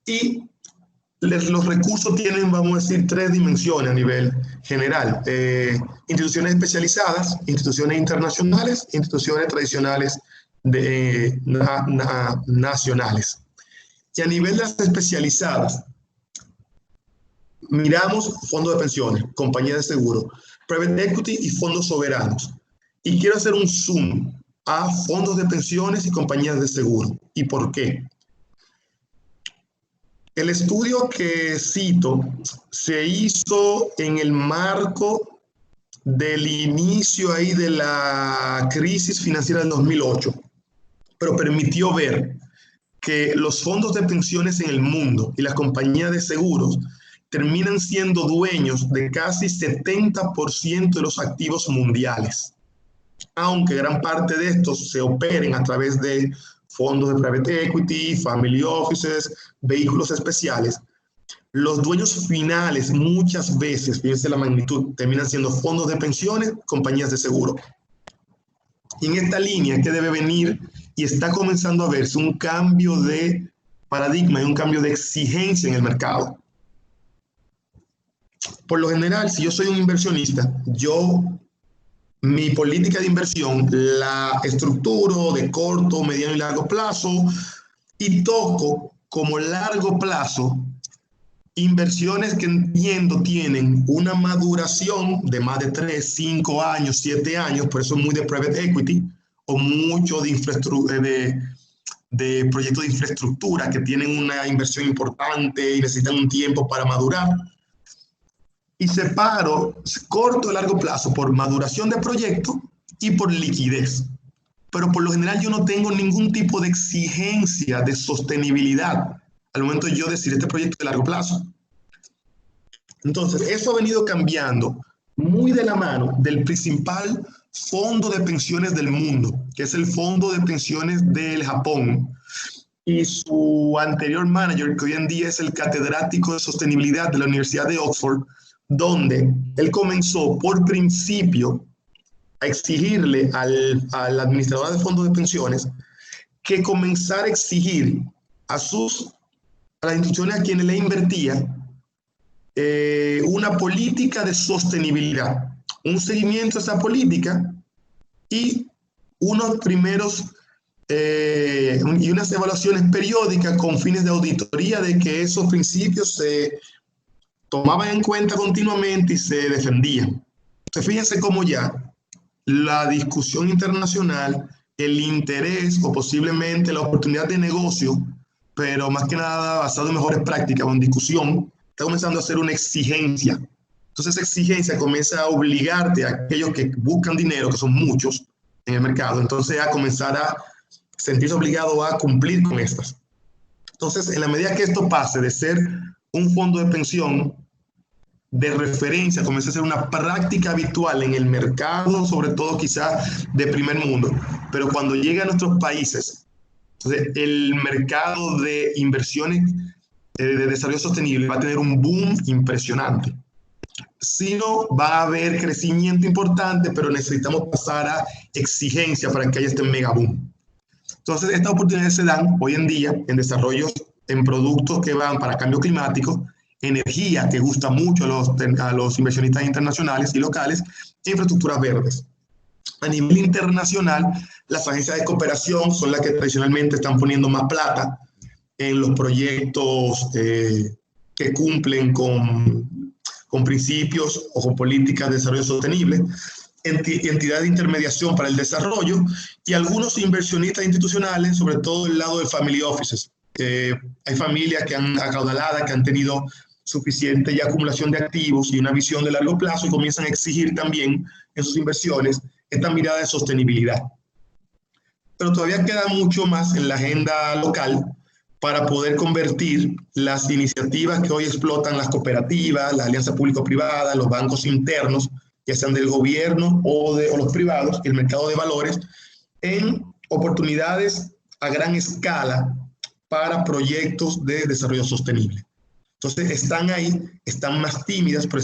Y los recursos tienen, vamos a decir, 3 dimensiones a nivel general. Instituciones especializadas, instituciones internacionales, instituciones tradicionales nacionales. Y a nivel de las especializadas, miramos fondos de pensiones, compañías de seguro, private equity y fondos soberanos. Y quiero hacer un zoom a fondos de pensiones y compañías de seguro. ¿Y por qué? El estudio que cito se hizo en el marco del inicio ahí de la crisis financiera del 2008, pero permitió ver que los fondos de pensiones en el mundo y las compañías de seguros terminan siendo dueños de casi 70% de los activos mundiales, aunque gran parte de estos se operen a través de fondos de private equity, family offices, vehículos especiales. Los dueños finales muchas veces, fíjense la magnitud, terminan siendo fondos de pensiones, compañías de seguro. Y en esta línea que debe venir y está comenzando a verse un cambio de paradigma y un cambio de exigencia en el mercado. Por lo general, si yo soy un inversionista, mi política de inversión la estructuro de corto, mediano y largo plazo y toco como largo plazo inversiones que entiendo tienen una maduración de más de 3, 5 años, 7 años, por eso es muy de private equity o mucho de infraestructura, de proyectos de infraestructura que tienen una inversión importante y necesitan un tiempo para madurar. Y separo corto y largo plazo por maduración de proyecto y por liquidez. Pero por lo general yo no tengo ningún tipo de exigencia de sostenibilidad al momento de yo decir este proyecto de largo plazo. Entonces, eso ha venido cambiando muy de la mano del principal fondo de pensiones del mundo, que es el fondo de pensiones del Japón, y su anterior manager, que hoy en día es el catedrático de sostenibilidad de la Universidad de Oxford, donde él comenzó por principio a exigirle al administrador de fondos de pensiones que comenzara a exigir a las instituciones a quienes le invertía una política de sostenibilidad, un seguimiento a esa política y unos primeros y unas evaluaciones periódicas con fines de auditoría de que esos principios se tomaban en cuenta continuamente y se defendían. Entonces, fíjense cómo ya la discusión internacional, el interés o posiblemente la oportunidad de negocio, pero más que nada basado en mejores prácticas o en discusión, está comenzando a ser una exigencia. Entonces esa exigencia comienza a obligarte a aquellos que buscan dinero, que son muchos en el mercado, entonces a comenzar a sentirse obligado a cumplir con estas. Entonces, en la medida que esto pase de ser un fondo de pensión de referencia, comienza a ser una práctica habitual en el mercado, sobre todo quizás de primer mundo, pero cuando llega a nuestros países, entonces el mercado de inversiones de desarrollo sostenible va a tener un boom impresionante. Si no, va a haber crecimiento importante, pero necesitamos pasar a exigencia para que haya este mega boom. Entonces, estas oportunidades se dan hoy en día en desarrollos, en productos que van para cambio climático, energía que gusta mucho a los inversionistas internacionales y locales, e infraestructuras verdes. A nivel internacional, las agencias de cooperación son las que tradicionalmente están poniendo más plata en los proyectos que cumplen con principios o con políticas de desarrollo sostenible, entidades de intermediación para el desarrollo y algunos inversionistas institucionales, sobre todo el lado de family offices. Hay familias que han acaudalado, que han tenido suficiente ya acumulación de activos y una visión de largo plazo y comienzan a exigir también en sus inversiones esta mirada de sostenibilidad. Pero todavía queda mucho más en la agenda local para poder convertir las iniciativas que hoy explotan las cooperativas, las alianzas público-privadas, los bancos internos, ya sean del gobierno o los privados, el mercado de valores, en oportunidades a gran escala para proyectos de desarrollo sostenible. Entonces están ahí, están más tímidas, pero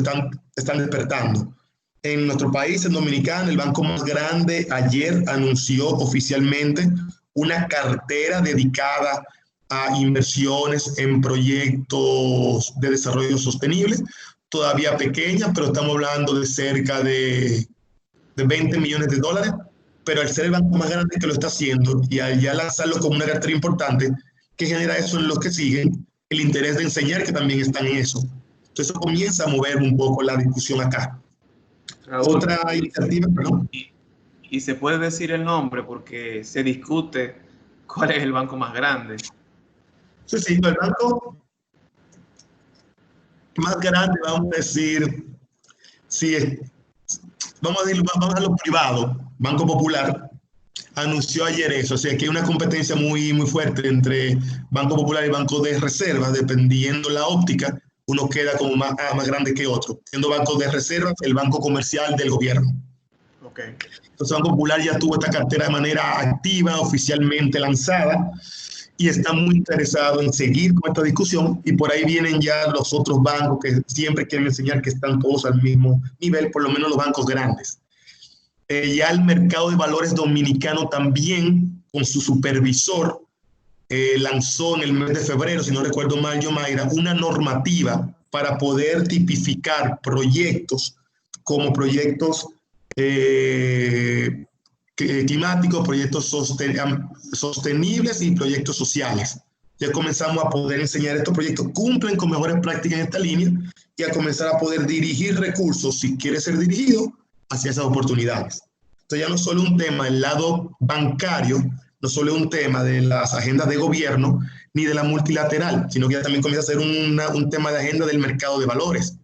están despertando. En nuestro país, en Dominicana, el banco más grande ayer anunció oficialmente una cartera dedicada a inversiones en proyectos de desarrollo sostenible, todavía pequeña, pero estamos hablando de cerca de 20 millones de dólares, pero al ser el banco más grande que lo está haciendo y al ya lanzarlo como una cartera importante, ¿qué genera eso en los que siguen? El interés de enseñar que también están en eso. Entonces eso comienza a mover un poco la discusión acá. Raúl, otra iniciativa, perdón. Y se puede decir el nombre porque se discute cuál es el banco más grande. Sí, el banco más grande, vamos a decir, sí, vamos a lo privado. Banco Popular anunció ayer eso, o sea que hay una competencia muy, muy fuerte entre Banco Popular y Banco de Reserva, dependiendo la óptica, uno queda como más grande que otro. Siendo Banco de Reserva, el banco comercial del gobierno. Okay. Entonces Banco Popular ya tuvo esta cartera de manera activa, oficialmente lanzada, y está muy interesado en seguir con esta discusión, y por ahí vienen ya los otros bancos que siempre quieren enseñar que están todos al mismo nivel, por lo menos los bancos grandes. Ya el mercado de valores dominicano también, con su supervisor, lanzó en el mes de febrero, si no recuerdo mal, Yomaira, una normativa para poder tipificar proyectos como proyectos climáticos, proyectos sostenibles y proyectos sociales. Ya comenzamos a poder enseñar estos proyectos, cumplen con mejores prácticas en esta línea y a comenzar a poder dirigir recursos, si quiere ser dirigido, hacia esas oportunidades. Entonces ya no es solo un tema del lado bancario, no solo es un tema de las agendas de gobierno ni de la multilateral, sino que ya también comienza a ser un tema de agenda del mercado de valores.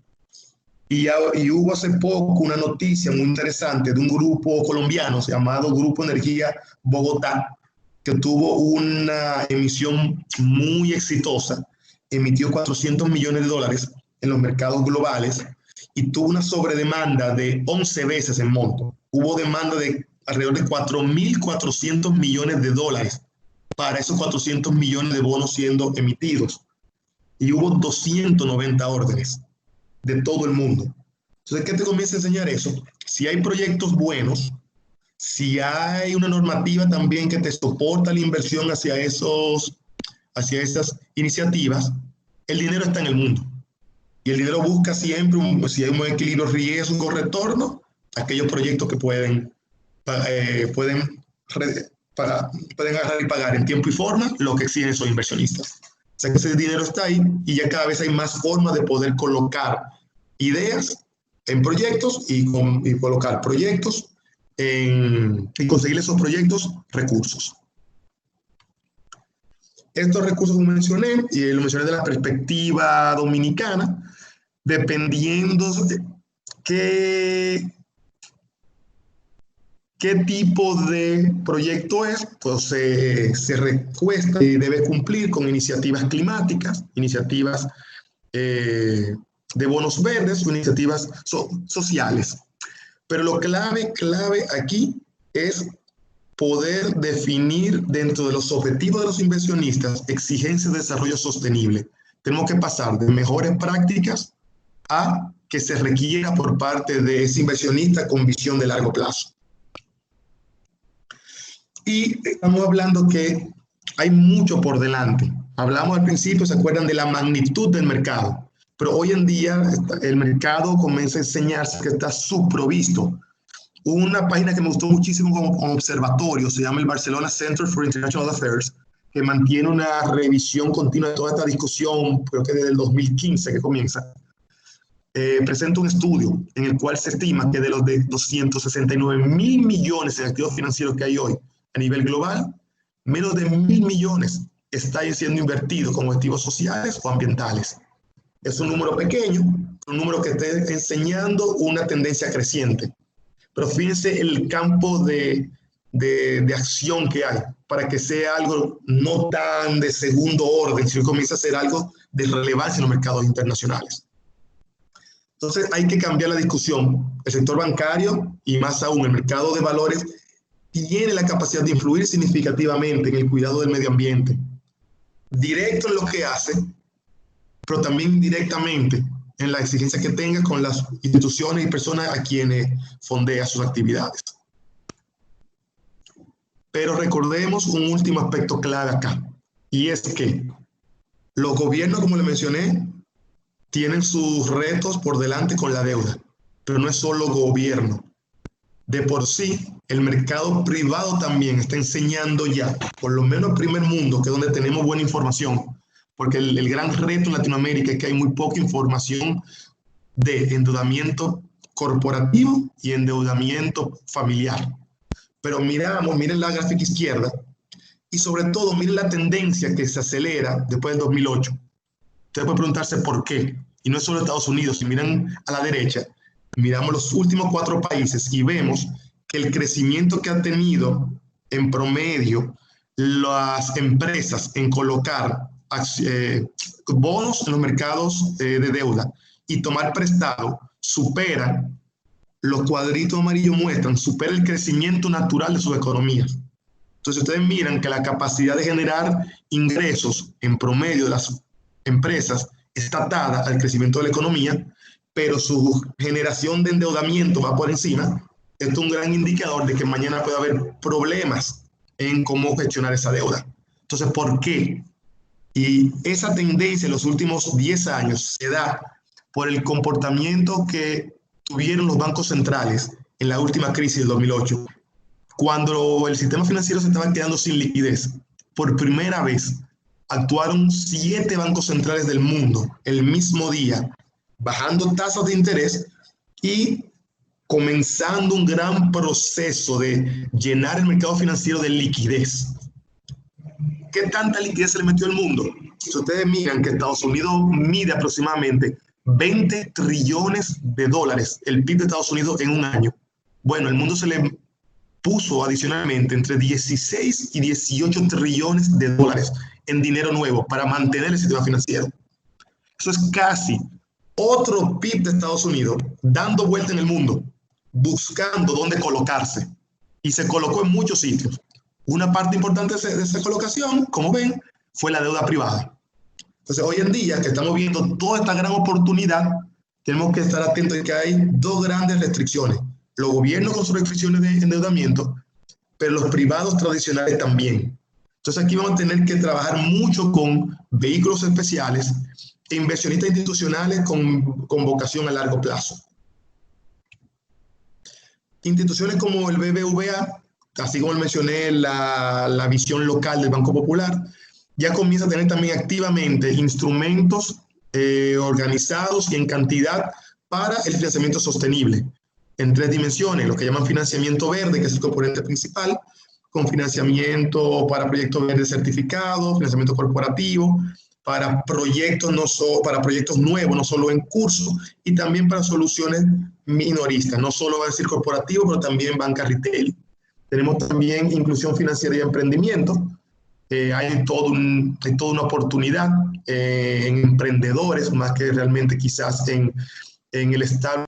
Y hubo hace poco una noticia muy interesante de un grupo colombiano llamado Grupo Energía Bogotá, que tuvo una emisión muy exitosa, emitió $400 millones en los mercados globales y tuvo una sobredemanda de 11 veces el monto. Hubo demanda de alrededor de 4.400 millones de dólares para esos 400 millones de bonos siendo emitidos. Y hubo 290 órdenes de todo el mundo. Entonces, ¿qué te comienza a enseñar eso? Si hay proyectos buenos, si hay una normativa también que te soporta la inversión hacia esas iniciativas, el dinero está en el mundo. Y el dinero busca siempre, si hay un buen equilibrio riesgo-retorno, aquellos proyectos que pueden agarrar y pagar en tiempo y forma lo que exigen esos inversionistas. O sea que ese dinero está ahí y ya cada vez hay más formas de poder colocar ideas en proyectos y colocar proyectos y conseguir esos proyectos recursos. Estos recursos que mencioné, y lo mencioné de la perspectiva dominicana, dependiendo de qué tipo de proyecto es, pues se recuesta y debe cumplir con iniciativas climáticas, iniciativas de bonos verdes o iniciativas sociales. Pero lo clave aquí es poder definir dentro de los objetivos de los inversionistas exigencias de desarrollo sostenible. Tenemos que pasar de mejores prácticas a que se requiera por parte de ese inversionista con visión de largo plazo. Y estamos hablando que hay mucho por delante. Hablamos al principio, ¿se acuerdan de la magnitud del mercado? Pero hoy en día el mercado comienza a enseñarse que está subprovisto. Una página que me gustó muchísimo como observatorio se llama el Barcelona Center for International Affairs, que mantiene una revisión continua de toda esta discusión, creo que desde el 2015 que comienza. Presenta un estudio en el cual se estima que de los de 269 mil millones de activos financieros que hay hoy a nivel global, menos de 1.000 millones están siendo invertidos con objetivos sociales o ambientales. Es un número pequeño, un número que está enseñando una tendencia creciente. Pero fíjense el campo de acción que hay para que sea algo no tan de segundo orden, sino que comience a ser algo de relevancia en los mercados internacionales. Entonces hay que cambiar la discusión. El sector bancario y más aún el mercado de valores tiene la capacidad de influir significativamente en el cuidado del medio ambiente, directo en lo que hace, pero también indirectamente en la exigencia que tenga con las instituciones y personas a quienes fondea sus actividades. Pero recordemos un último aspecto clave acá, y es que los gobiernos, como les mencioné, tienen sus retos por delante con la deuda, pero no es solo gobierno. De por sí, el mercado privado también está enseñando ya, por lo menos primer mundo, que es donde tenemos buena información, porque el gran reto en Latinoamérica es que hay muy poca información de endeudamiento corporativo y endeudamiento familiar. Pero miren la gráfica izquierda y sobre todo miren la tendencia que se acelera después del 2008. Ustedes pueden preguntarse por qué. Y no es solo Estados Unidos. Si miran a la derecha, miramos los últimos 4 países y vemos que el crecimiento que han tenido en promedio las empresas en colocar bonos en los mercados de deuda y tomar prestado supera, los cuadritos amarillos muestran, supera el crecimiento natural de sus economías. Entonces ustedes miran que la capacidad de generar ingresos en promedio de las empresas está atada al crecimiento de la economía, pero su generación de endeudamiento va por encima. Esto es un gran indicador de que mañana puede haber problemas en cómo gestionar esa deuda. Entonces, ¿por qué? Y esa tendencia en los últimos 10 años se da por el comportamiento que tuvieron los bancos centrales en la última crisis del 2008, cuando el sistema financiero se estaba quedando sin liquidez. Por primera vez actuaron 7 bancos centrales del mundo el mismo día, bajando tasas de interés y comenzando un gran proceso de llenar el mercado financiero de liquidez. ¿Qué tanta liquidez se le metió al mundo? Si ustedes miran que Estados Unidos mide aproximadamente 20 trillones de dólares el PIB de Estados Unidos en un año. Bueno, el mundo se le puso adicionalmente entre 16 y 18 trillones de dólares en dinero nuevo para mantener el sistema financiero. Eso es casi otro PIB de Estados Unidos dando vuelta en el mundo, buscando dónde colocarse. Y se colocó en muchos sitios. Una parte importante de esa colocación, como ven, fue la deuda privada. Entonces, hoy en día, que estamos viendo toda esta gran oportunidad, tenemos que estar atentos a que hay dos grandes restricciones. Los gobiernos con sus restricciones de endeudamiento, pero los privados tradicionales también. Entonces, aquí vamos a tener que trabajar mucho con vehículos especiales e inversionistas institucionales con vocación a largo plazo. Instituciones como el BBVA, así como mencioné, la visión local del Banco Popular, ya comienza a tener también activamente instrumentos organizados y en cantidad para el financiamiento sostenible, en tres dimensiones, lo que llaman financiamiento verde, que es el componente principal, con financiamiento para proyectos verdes certificados, financiamiento corporativo, para proyectos, para proyectos nuevos, no solo en curso, y también para soluciones minoristas, no solo va a decir corporativo, pero también banca retail. Tenemos también inclusión financiera y emprendimiento. Hay toda una oportunidad en emprendedores, más que realmente quizás en el establishment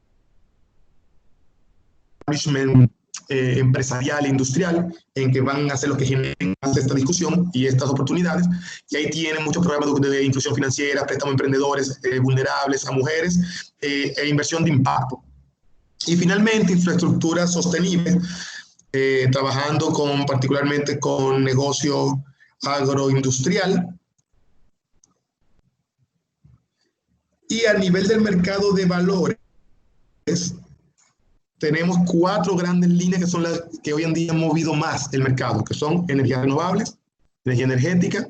empresarial e industrial, en que van a ser los que generen esta discusión y estas oportunidades. Y ahí tienen muchos programas de inclusión financiera, préstamos a emprendedores vulnerables, a mujeres, e inversión de impacto. Y finalmente, infraestructura sostenible, trabajando particularmente con negocio agroindustrial. Y a nivel del mercado de valores, tenemos 4 grandes líneas que son las que hoy en día han movido más el mercado, que son energías renovables, energía energética,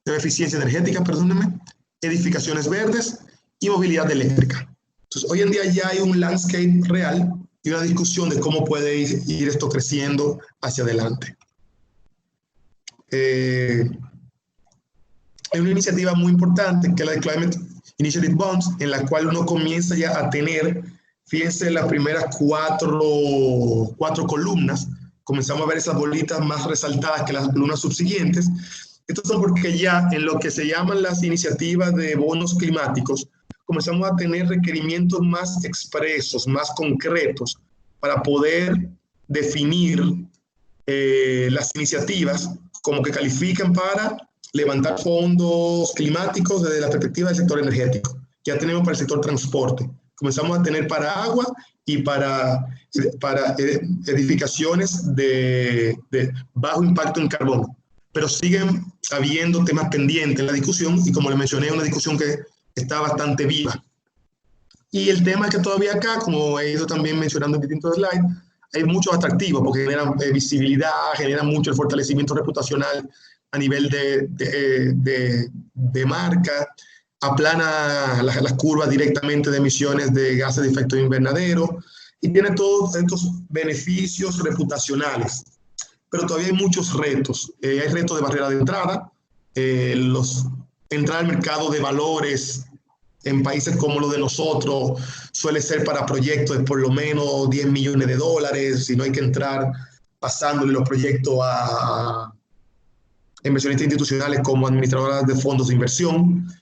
eficiencia energética, perdónenme, edificaciones verdes y movilidad eléctrica. Entonces, hoy en día ya hay un landscape real y una discusión de cómo puede ir esto creciendo hacia adelante. Hay una iniciativa muy importante que es la de Climate Initiative Bonds, en la cual uno comienza ya a tener, fíjense, las primeras cuatro columnas, comenzamos a ver esas bolitas más resaltadas que las columnas subsiguientes. Estos son porque ya en lo que se llaman las iniciativas de bonos climáticos, comenzamos a tener requerimientos más expresos, más concretos, para poder definir las iniciativas como que califican para levantar fondos climáticos desde la perspectiva del sector energético. Ya tenemos para el sector transporte. Comenzamos a tener para agua y para edificaciones de bajo impacto en carbono. Pero siguen habiendo temas pendientes en la discusión y, como les mencioné, una discusión que está bastante viva. Y el tema es que todavía acá, como he ido también mencionando en distintos slides, hay muchos atractivos porque generan visibilidad, generan mucho el fortalecimiento reputacional a nivel de marca, aplana las curvas directamente de emisiones de gases de efecto invernadero y tiene todos estos beneficios reputacionales. Pero todavía hay muchos retos. Hay retos de barrera de entrada, entrar al mercado de valores en países como los de nosotros suele ser para proyectos de por lo menos 10 millones de dólares, si no hay que entrar pasándole los proyectos a inversionistas institucionales como administradoras de fondos de inversión.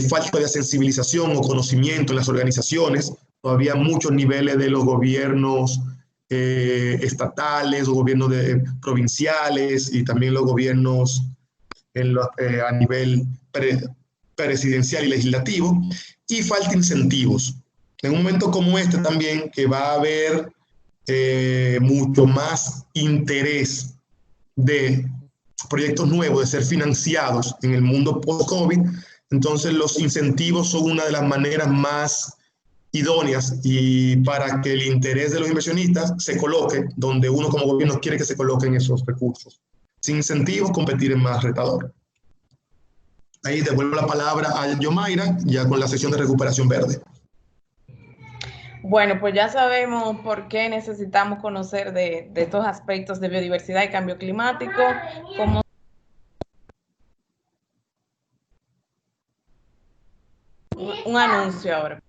Falta de sensibilización o conocimiento en las organizaciones, todavía muchos niveles de los gobiernos estatales o gobiernos provinciales y también los gobiernos a nivel presidencial y legislativo, y falta incentivos. En un momento como este también, que va a haber mucho más interés de proyectos nuevos, de ser financiados en el mundo post-COVID, entonces los incentivos son una de las maneras más idóneas y para que el interés de los inversionistas se coloque donde uno como gobierno quiere que se coloquen esos recursos. Sin incentivos, competir es más retador. Ahí devuelvo la palabra a Yomaira, ya con la sesión de recuperación verde. Bueno, pues ya sabemos por qué necesitamos conocer de estos aspectos de biodiversidad y cambio climático, como un anuncio ahora.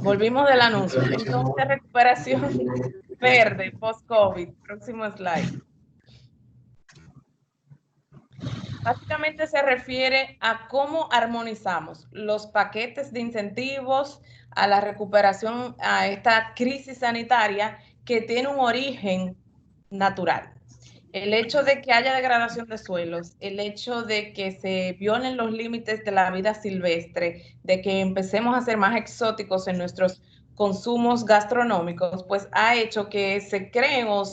Volvimos del anuncio. Entonces, recuperación verde, post-COVID. Próximo slide. Básicamente se refiere a cómo armonizamos los paquetes de incentivos a la recuperación, a esta crisis sanitaria que tiene un origen natural. El hecho de que haya degradación de suelos, el hecho de que se violen los límites de la vida silvestre, de que empecemos a ser más exóticos en nuestros consumos gastronómicos, pues ha hecho que se creen o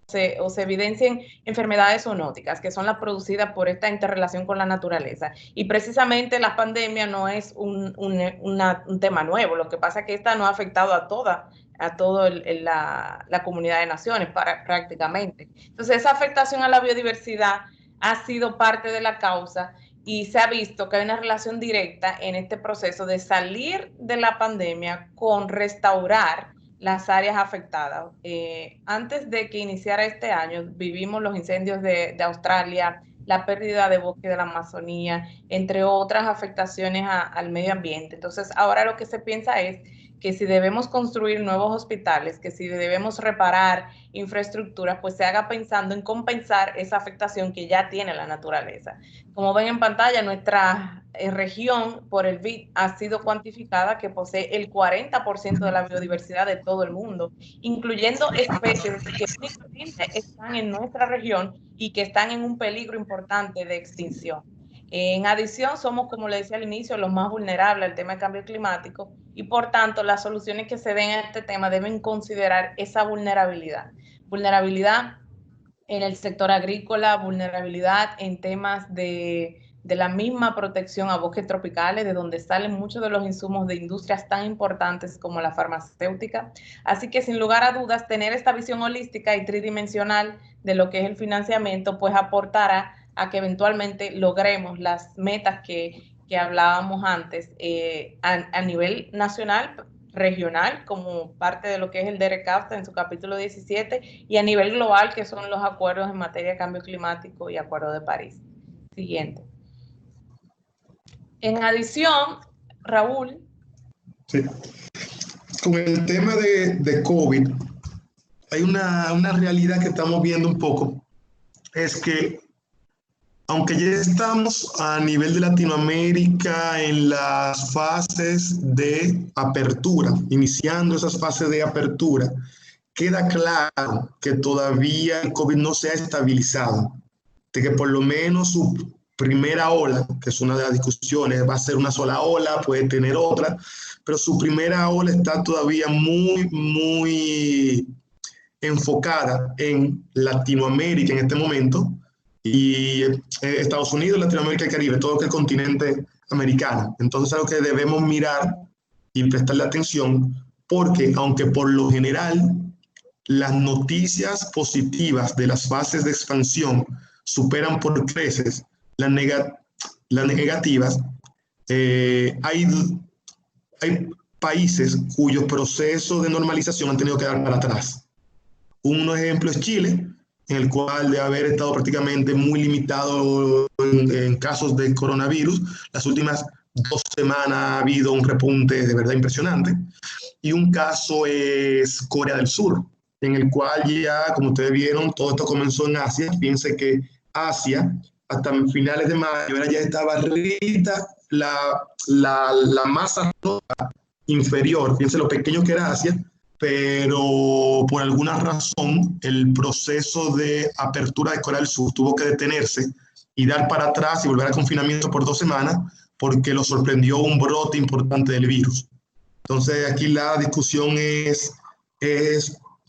se evidencien enfermedades zoonóticas, que son las producidas por esta interrelación con la naturaleza. Y precisamente la pandemia no es un tema nuevo, lo que pasa es que esta no ha afectado a toda la comunidad de naciones prácticamente. Entonces, esa afectación a la biodiversidad ha sido parte de la causa y se ha visto que hay una relación directa en este proceso de salir de la pandemia con restaurar las áreas afectadas. Antes de que iniciara este año, vivimos los incendios de Australia, la pérdida de bosque de la Amazonía, entre otras afectaciones al medio ambiente. Entonces, ahora lo que se piensa es que si debemos construir nuevos hospitales, que si debemos reparar infraestructuras, pues se haga pensando en compensar esa afectación que ya tiene la naturaleza. Como ven en pantalla, nuestra región por el BID ha sido cuantificada que posee el 40% de la biodiversidad de todo el mundo, incluyendo especies que únicamente están en nuestra región y que están en un peligro importante de extinción. En adición, somos, como le decía al inicio, los más vulnerables al tema del cambio climático y, por tanto, las soluciones que se den a este tema deben considerar esa vulnerabilidad. Vulnerabilidad en el sector agrícola, vulnerabilidad en temas de la misma protección a bosques tropicales, de donde salen muchos de los insumos de industrias tan importantes como la farmacéutica. Así que, sin lugar a dudas, tener esta visión holística y tridimensional de lo que es el financiamiento, pues aportará a que eventualmente logremos las metas que hablábamos antes a nivel nacional, regional, como parte de lo que es el DERECAFTA en su capítulo 17, y a nivel global, que son los acuerdos en materia de cambio climático y Acuerdo de París. Siguiente. En adición, Raúl. Sí. Con el tema de COVID, hay una realidad que estamos viendo un poco, es que aunque ya estamos a nivel de Latinoamérica en las fases de apertura, iniciando esas fases de apertura, queda claro que todavía el COVID no se ha estabilizado, de que por lo menos su primera ola, que es una de las discusiones, va a ser una sola ola, puede tener otra, pero su primera ola está todavía muy enfocada en Latinoamérica en este momento, y Estados Unidos, Latinoamérica y Caribe, todo el continente americano. Entonces es algo que debemos mirar y prestarle atención, porque aunque por lo general las noticias positivas de las fases de expansión superan por creces las negativas, hay países cuyos procesos de normalización han tenido que dar para atrás. Un ejemplo es Chile, en el cual de haber estado prácticamente muy limitado en casos de coronavirus, las últimas 2 semanas ha habido un repunte de verdad impresionante. Y un caso es Corea del Sur, en el cual ya, como ustedes vieron, todo esto comenzó en Asia. Piense que Asia, hasta finales de mayo, ya estaba arriba la masa roja inferior, piense lo pequeño que era Asia, pero por alguna razón el proceso de apertura de Corea del Sur tuvo que detenerse y dar para atrás y volver al confinamiento por 2 semanas porque lo sorprendió un brote importante del virus. Entonces aquí la discusión es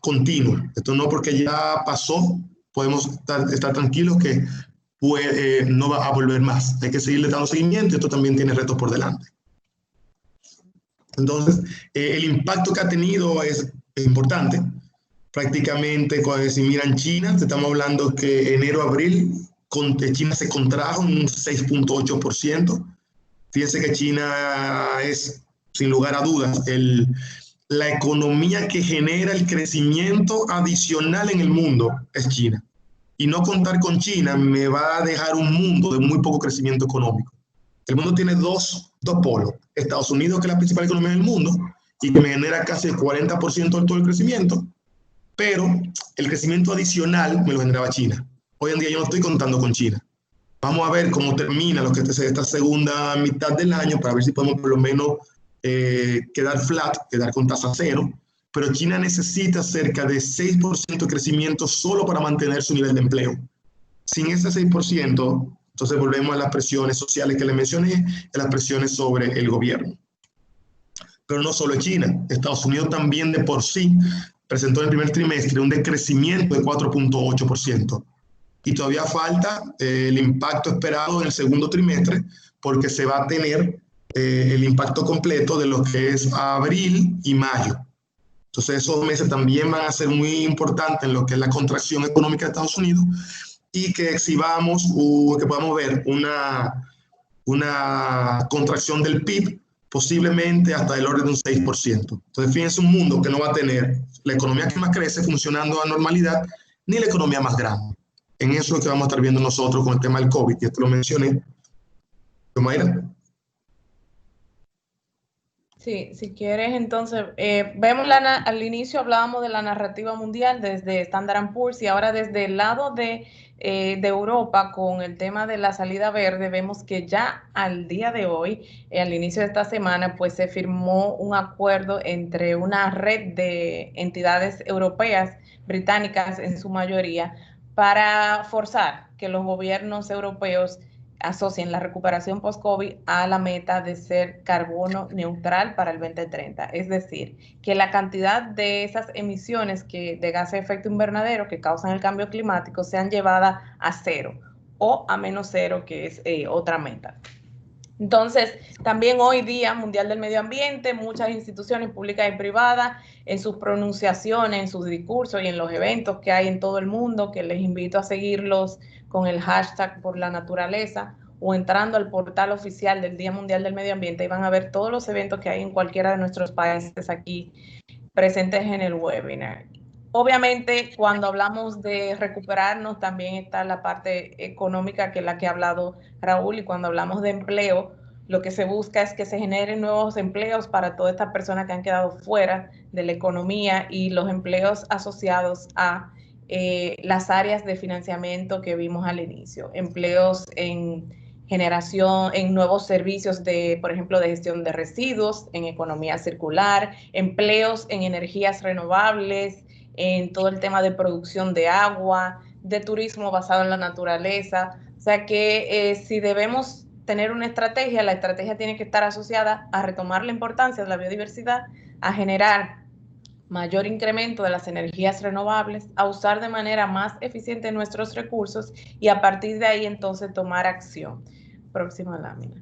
continua. Esto no porque ya pasó, podemos estar tranquilos que no va a volver más. Hay que seguirle dando seguimiento y esto también tiene retos por delante. Entonces, el impacto que ha tenido es importante. Prácticamente, cuando se mira en China, estamos hablando que enero-abril, China se contrajo un 6.8%. Fíjense que China es, sin lugar a dudas, la economía que genera el crecimiento adicional en el mundo es China. Y no contar con China me va a dejar un mundo de muy poco crecimiento económico. El mundo tiene dos polos. Estados Unidos, que es la principal economía del mundo, y que me genera casi el 40% de todo el crecimiento, pero el crecimiento adicional me lo generaba China. Hoy en día yo no estoy contando con China. Vamos a ver cómo termina esta segunda mitad del año para ver si podemos por lo menos quedar flat, quedar con tasa cero, pero China necesita cerca de 6% de crecimiento solo para mantener su nivel de empleo. Sin ese 6%, entonces volvemos a las presiones sociales que le mencioné, a las presiones sobre el gobierno. Pero no solo China, Estados Unidos también de por sí presentó en el primer trimestre un decrecimiento de 4.8%. Y todavía falta el impacto esperado en el segundo trimestre, porque se va a tener el impacto completo de lo que es abril y mayo. Entonces esos meses también van a ser muy importantes en lo que es la contracción económica de Estados Unidos y que exhibamos, que podamos ver una contracción del PIB posiblemente hasta el orden de un 6%. Entonces fíjense, un mundo que no va a tener la economía que más crece funcionando a normalidad, ni la economía más grande. En eso es que vamos a estar viendo nosotros con el tema del COVID, y esto lo mencioné. Mayra. Sí, si quieres, entonces, vemos al inicio hablábamos de la narrativa mundial desde Standard & Poor's y ahora desde el lado de Europa con el tema de la salida verde, vemos que ya al día de hoy, al inicio de esta semana, pues se firmó un acuerdo entre una red de entidades europeas, británicas en su mayoría, para forzar que los gobiernos europeos asocien la recuperación post-COVID a la meta de ser carbono neutral para el 2030. Es decir, que la cantidad de esas emisiones de gases de efecto invernadero que causan el cambio climático sean llevadas a cero o a menos cero, que es otra meta. Entonces, también hoy día, Mundial del Medio Ambiente, muchas instituciones públicas y privadas, en sus pronunciaciones, en sus discursos y en los eventos que hay en todo el mundo, que les invito a seguirlos con el hashtag por la naturaleza o entrando al portal oficial del Día Mundial del Medio Ambiente y van a ver todos los eventos que hay en cualquiera de nuestros países aquí presentes en el webinar. Obviamente, cuando hablamos de recuperarnos, también está la parte económica, que es la que ha hablado Raúl, y cuando hablamos de empleo, lo que se busca es que se generen nuevos empleos para todas estas personas que han quedado fuera de la economía y los empleos asociados a las áreas de financiamiento que vimos al inicio, empleos en generación, en nuevos servicios de, por ejemplo, de gestión de residuos, en economía circular, empleos en energías renovables, en todo el tema de producción de agua, de turismo basado en la naturaleza. O sea que si debemos tener una estrategia, la estrategia tiene que estar asociada a retomar la importancia de la biodiversidad, a generar mayor incremento de las energías renovables, a usar de manera más eficiente nuestros recursos y a partir de ahí entonces tomar acción. Próxima lámina.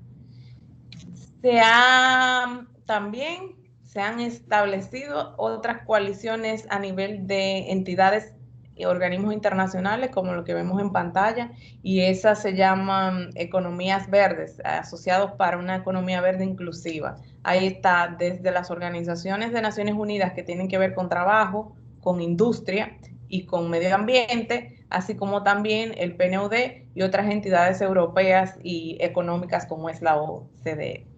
También se han establecido otras coaliciones a nivel de entidades y organismos internacionales, como lo que vemos en pantalla, y esas se llaman economías verdes, asociados para una economía verde inclusiva. Ahí está desde las organizaciones de Naciones Unidas que tienen que ver con trabajo, con industria y con medio ambiente, así como también el PNUD y otras entidades europeas y económicas como es la OCDE.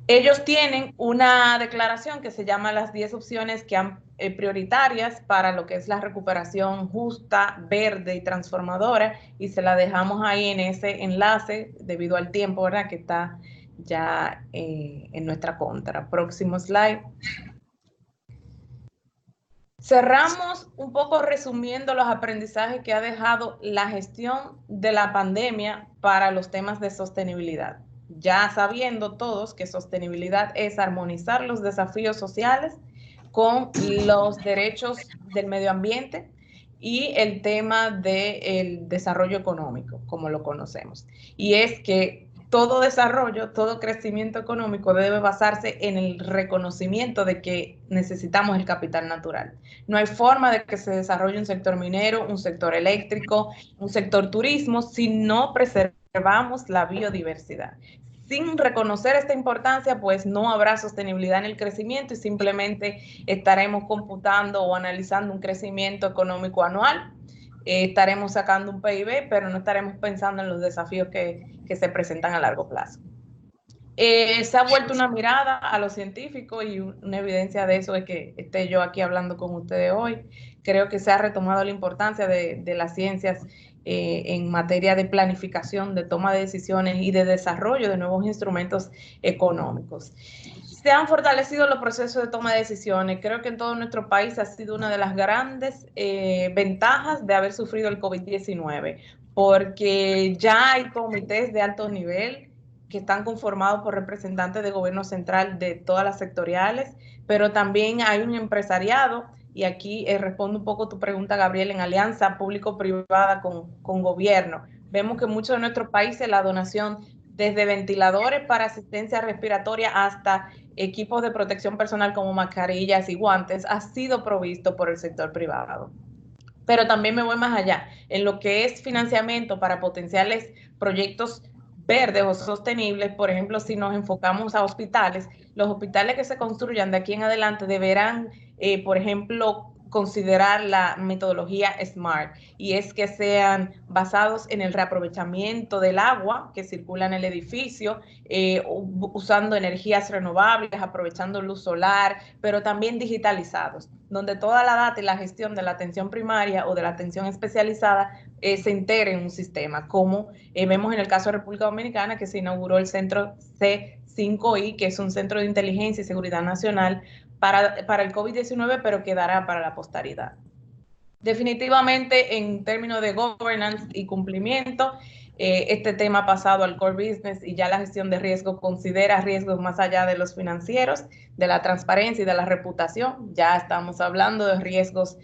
Ellos tienen una declaración que se llama las 10 opciones que han prioritarias para lo que es la recuperación justa, verde y transformadora, y se la dejamos ahí en ese enlace debido al tiempo, ¿verdad?, que está ya en nuestra contra. Próximo slide. Cerramos un poco resumiendo los aprendizajes que ha dejado la gestión de la pandemia para los temas de sostenibilidad. Ya sabiendo todos que sostenibilidad es armonizar los desafíos sociales con los derechos del medio ambiente y el tema del desarrollo económico, como lo conocemos. Y es que todo desarrollo, todo crecimiento económico debe basarse en el reconocimiento de que necesitamos el capital natural. No hay forma de que se desarrolle un sector minero, un sector eléctrico, un sector turismo, si no preservamos la biodiversidad. Sin reconocer esta importancia, pues no habrá sostenibilidad en el crecimiento y simplemente estaremos computando o analizando un crecimiento económico anual. Estaremos sacando un PIB, pero no estaremos pensando en los desafíos que se presentan a largo plazo. Se ha vuelto una mirada a los científicos y una evidencia de eso es que esté yo aquí hablando con ustedes hoy. Creo que se ha retomado la importancia de las ciencias en materia de planificación, de toma de decisiones y de desarrollo de nuevos instrumentos económicos. Se han fortalecido los procesos de toma de decisiones. Creo que en todo nuestro país ha sido una de las grandes ventajas de haber sufrido el COVID-19, porque ya hay comités de alto nivel que están conformados por representantes del gobierno central de todas las sectoriales, pero también hay un empresariado, y aquí respondo un poco tu pregunta, Gabriel, en alianza público-privada con gobierno. Vemos que muchos de nuestros países la donación desde ventiladores para asistencia respiratoria hasta equipos de protección personal como mascarillas y guantes ha sido provisto por el sector privado. Pero también me voy más allá, en lo que es financiamiento para potenciales proyectos verdes o sostenibles. Por ejemplo, si nos enfocamos a hospitales, los hospitales que se construyan de aquí en adelante deberán, por ejemplo, considerar la metodología SMART, y es que sean basados en el reaprovechamiento del agua que circula en el edificio, usando energías renovables, aprovechando luz solar, pero también digitalizados, donde toda la data y la gestión de la atención primaria o de la atención especializada se integre en un sistema, como vemos en el caso de República Dominicana, que se inauguró el centro C5I, que es un centro de inteligencia y seguridad nacional para el COVID-19, pero quedará para la posteridad. Definitivamente, en términos de governance y cumplimiento, este tema ha pasado al core business y ya la gestión de riesgo considera riesgos más allá de los financieros, de la transparencia y de la reputación. Ya estamos hablando de riesgos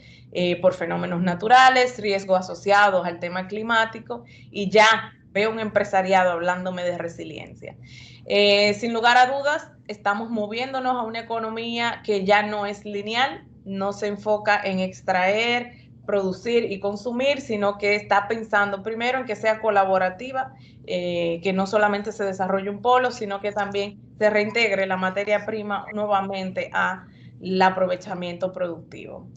por fenómenos naturales, riesgos asociados al tema climático, y ya veo un empresariado hablándome de resiliencia. Sin lugar a dudas, estamos moviéndonos a una economía que ya no es lineal, no se enfoca en extraer, producir y consumir, sino que está pensando primero en que sea colaborativa, que no solamente se desarrolle un polo, sino que también se reintegre la materia prima nuevamente al aprovechamiento productivo.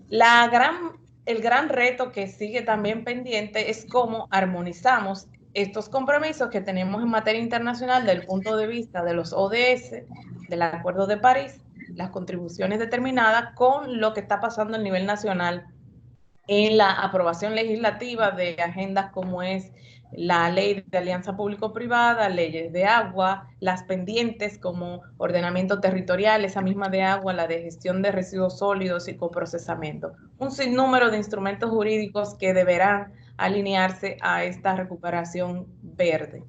El gran reto que sigue también pendiente es cómo armonizamos estos compromisos que tenemos en materia internacional desde el punto de vista de los ODS, del Acuerdo de París, las contribuciones determinadas, con lo que está pasando a nivel nacional en la aprobación legislativa de agendas como es la ley de alianza público-privada, leyes de agua, las pendientes como ordenamiento territorial, esa misma de agua, la de gestión de residuos sólidos y coprocesamiento. Un sinnúmero de instrumentos jurídicos que deberán alinearse a esta recuperación verde.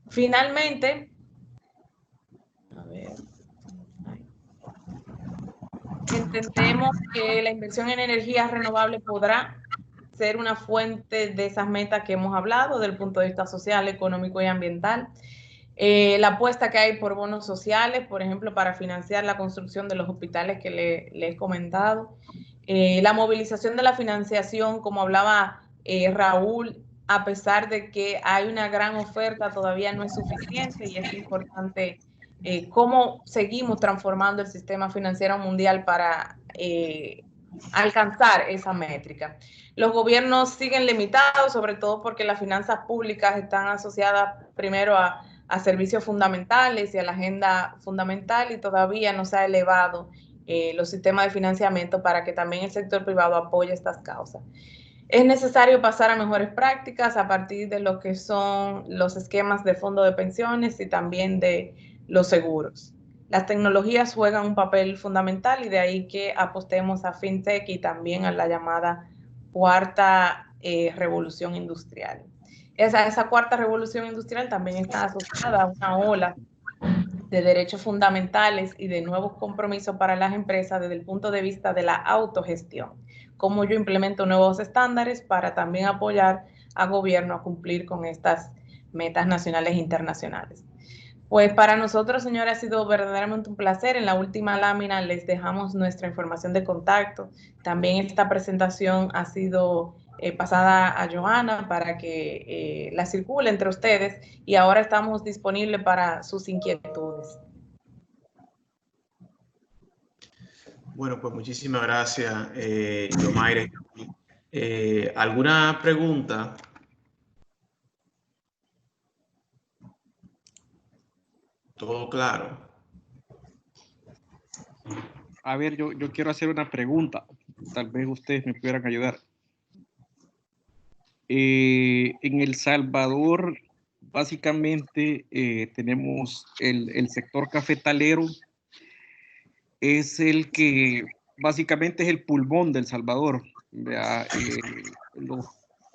Finalmente, entendemos que la inversión en energías renovables podrá ser una fuente de esas metas que hemos hablado desde el punto de vista social, económico y ambiental. La apuesta que hay por bonos sociales, por ejemplo, para financiar la construcción de los hospitales que le he comentado. La movilización de la financiación, como hablaba Raúl, a pesar de que hay una gran oferta, todavía no es suficiente, y es importante cómo seguimos transformando el sistema financiero mundial para alcanzar esa métrica. Los gobiernos siguen limitados, sobre todo porque las finanzas públicas están asociadas primero a servicios fundamentales y a la agenda fundamental, y todavía no se ha elevado los sistemas de financiamiento para que también el sector privado apoye estas causas. Es necesario pasar a mejores prácticas a partir de lo que son los esquemas de fondo de pensiones y también de los seguros. Las tecnologías juegan un papel fundamental, y de ahí que apostemos a FinTech y también a la llamada cuarta revolución industrial. Esa cuarta revolución industrial también está asociada a una ola de derechos fundamentales y de nuevos compromisos para las empresas desde el punto de vista de la autogestión. Cómo yo implemento nuevos estándares para también apoyar al gobierno a cumplir con estas metas nacionales e internacionales. Pues para nosotros, señores, ha sido verdaderamente un placer. En la última lámina les dejamos nuestra información de contacto. También esta presentación ha sido pasada a Johanna para que la circule entre ustedes, y ahora estamos disponibles para sus inquietudes. Bueno, pues muchísimas gracias, Yomaira. ¿Alguna pregunta? Todo claro. A ver, yo quiero hacer una pregunta. Tal vez ustedes me pudieran ayudar. En El Salvador, básicamente, tenemos el sector cafetalero, es el que básicamente es el pulmón del Salvador.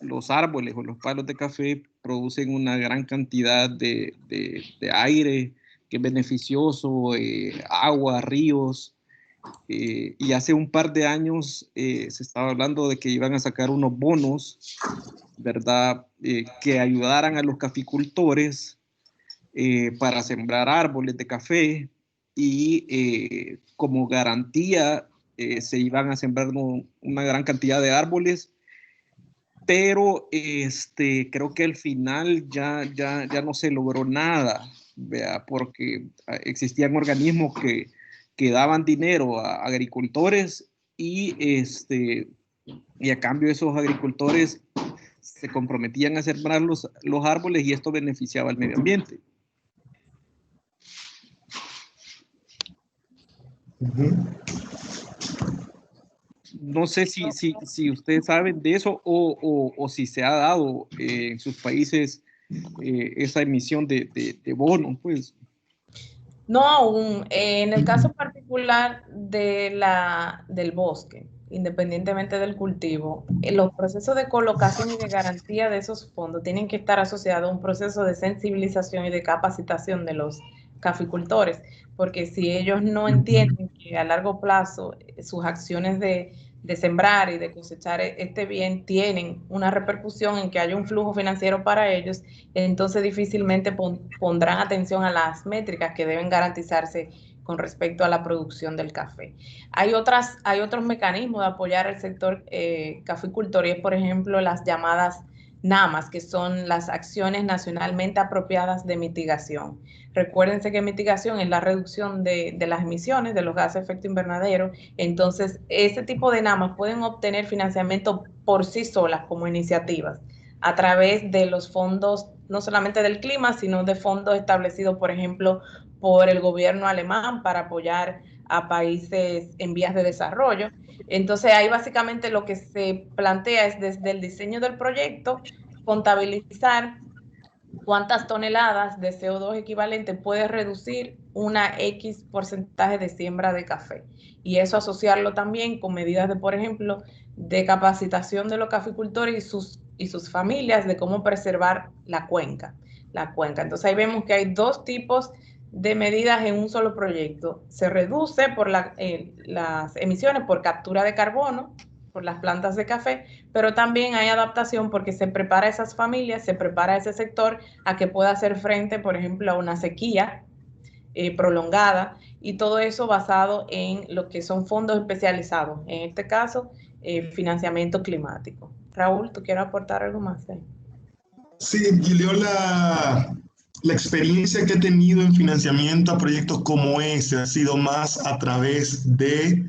Los árboles o los palos de café producen una gran cantidad de aire que es beneficioso, agua, ríos. Y hace un par de años se estaba hablando de que iban a sacar unos bonos, ¿verdad? Que ayudaran a los caficultores para sembrar árboles de café y como garantía se iban a sembrar una gran cantidad de árboles, pero creo que al final ya no se logró nada, ¿vea? Porque existían organismos que daban dinero a agricultores y a cambio esos agricultores se comprometían a sembrar los árboles y esto beneficiaba al medio ambiente. No sé si ustedes saben de eso o si se ha dado en sus países esa emisión de bonos, pues. No aún. En el caso particular del bosque, independientemente del cultivo, los procesos de colocación y de garantía de esos fondos tienen que estar asociados a un proceso de sensibilización y de capacitación de los caficultores, porque si ellos no entienden que a largo plazo sus acciones de sembrar y de cosechar este bien tienen una repercusión en que haya un flujo financiero para ellos, entonces difícilmente pondrán atención a las métricas que deben garantizarse con respecto a la producción del café. Hay otros mecanismos de apoyar el sector caficultor y es, por ejemplo, las llamadas NAMAs, que son las acciones nacionalmente apropiadas de mitigación. Recuérdense que mitigación es la reducción de las emisiones de los gases de efecto invernadero. Entonces, ese tipo de NAMAs pueden obtener financiamiento por sí solas como iniciativas a través de los fondos, no solamente del clima, sino de fondos establecidos, por ejemplo, por el gobierno alemán para apoyar a países en vías de desarrollo. Entonces, ahí básicamente lo que se plantea es desde el diseño del proyecto, contabilizar cuántas toneladas de CO2 equivalente puede reducir una X porcentaje de siembra de café. Y eso asociarlo también con medidas de, por ejemplo, de capacitación de los caficultores y sus familias de cómo preservar la cuenca. Entonces ahí vemos que hay dos tipos de medidas en un solo proyecto. Se reduce por las emisiones por captura de carbono, por las plantas de café, pero también hay adaptación porque se prepara a esas familias, se prepara a ese sector a que pueda hacer frente, por ejemplo, a una sequía prolongada y todo eso basado en lo que son fondos especializados, en este caso, financiamiento climático. Raúl, ¿tú quieres aportar algo más? Sí, Gilio, la experiencia que he tenido en financiamiento a proyectos como ese ha sido más a través de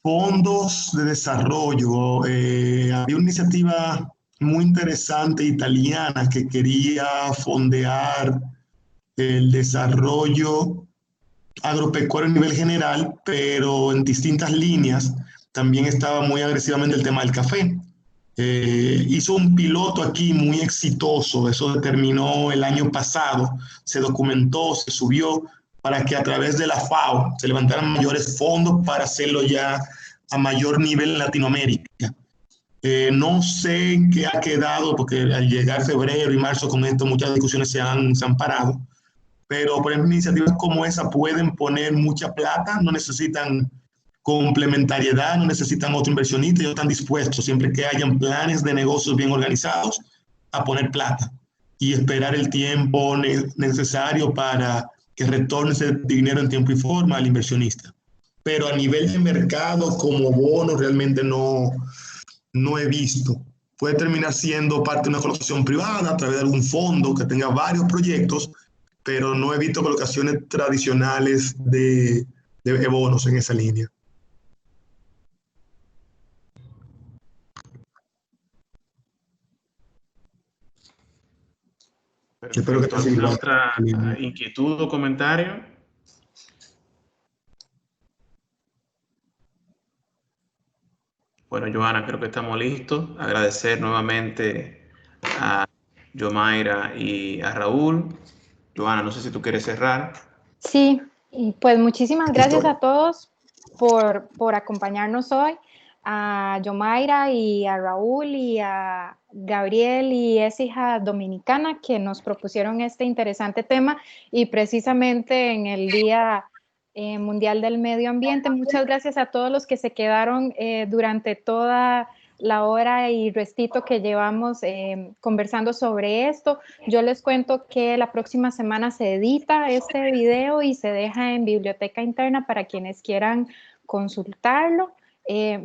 fondos de desarrollo. Había una iniciativa muy interesante italiana que quería fondear el desarrollo agropecuario a nivel general, pero en distintas líneas. También estaba muy agresivamente el tema del café. Hizo un piloto aquí muy exitoso, eso terminó el año pasado, se documentó, se subió para que a través de la FAO se levantaran mayores fondos para hacerlo ya a mayor nivel en Latinoamérica. No sé en qué ha quedado, porque al llegar febrero y marzo con esto muchas discusiones se han parado, pero por ejemplo iniciativas como esa pueden poner mucha plata, no necesitan complementariedad, no necesitan otro inversionista, ellos están dispuestos, siempre que hayan planes de negocios bien organizados, a poner plata y esperar el tiempo necesario para que retorne ese dinero en tiempo y forma al inversionista. Pero a nivel de mercado, como bono, realmente no he visto. Puede terminar siendo parte de una colocación privada a través de algún fondo que tenga varios proyectos, pero no he visto colocaciones tradicionales de bonos en esa línea. Perfecto. ¿Alguna otra inquietud o comentario? Bueno, Johanna, creo que estamos listos. Agradecer nuevamente a Yomaira y a Raúl. Johanna, no sé si tú quieres cerrar. Sí, y pues muchísimas gracias a todos por acompañarnos hoy, a Yomaira y a Raúl y a Gabriel y Écija Dominicana, que nos propusieron este interesante tema y precisamente en el Día Mundial del Medio Ambiente. Muchas gracias a todos los que se quedaron durante toda la hora y restito que llevamos conversando sobre esto. Yo les cuento que la próxima semana se edita este video y se deja en biblioteca interna para quienes quieran consultarlo.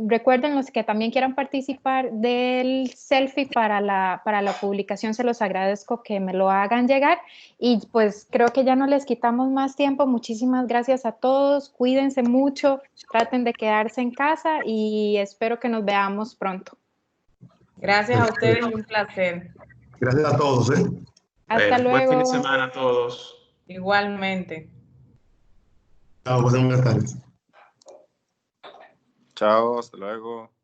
Recuerden, los que también quieran participar del selfie para la publicación, se los agradezco que me lo hagan llegar. Y pues creo que ya no les quitamos más tiempo. Muchísimas gracias a todos. Cuídense mucho, traten de quedarse en casa y espero que nos veamos pronto. Gracias a ustedes y un placer. Gracias a todos. Hasta luego. Buen fin de semana a todos. Igualmente. Chao, buenas tardes. Chao, hasta luego.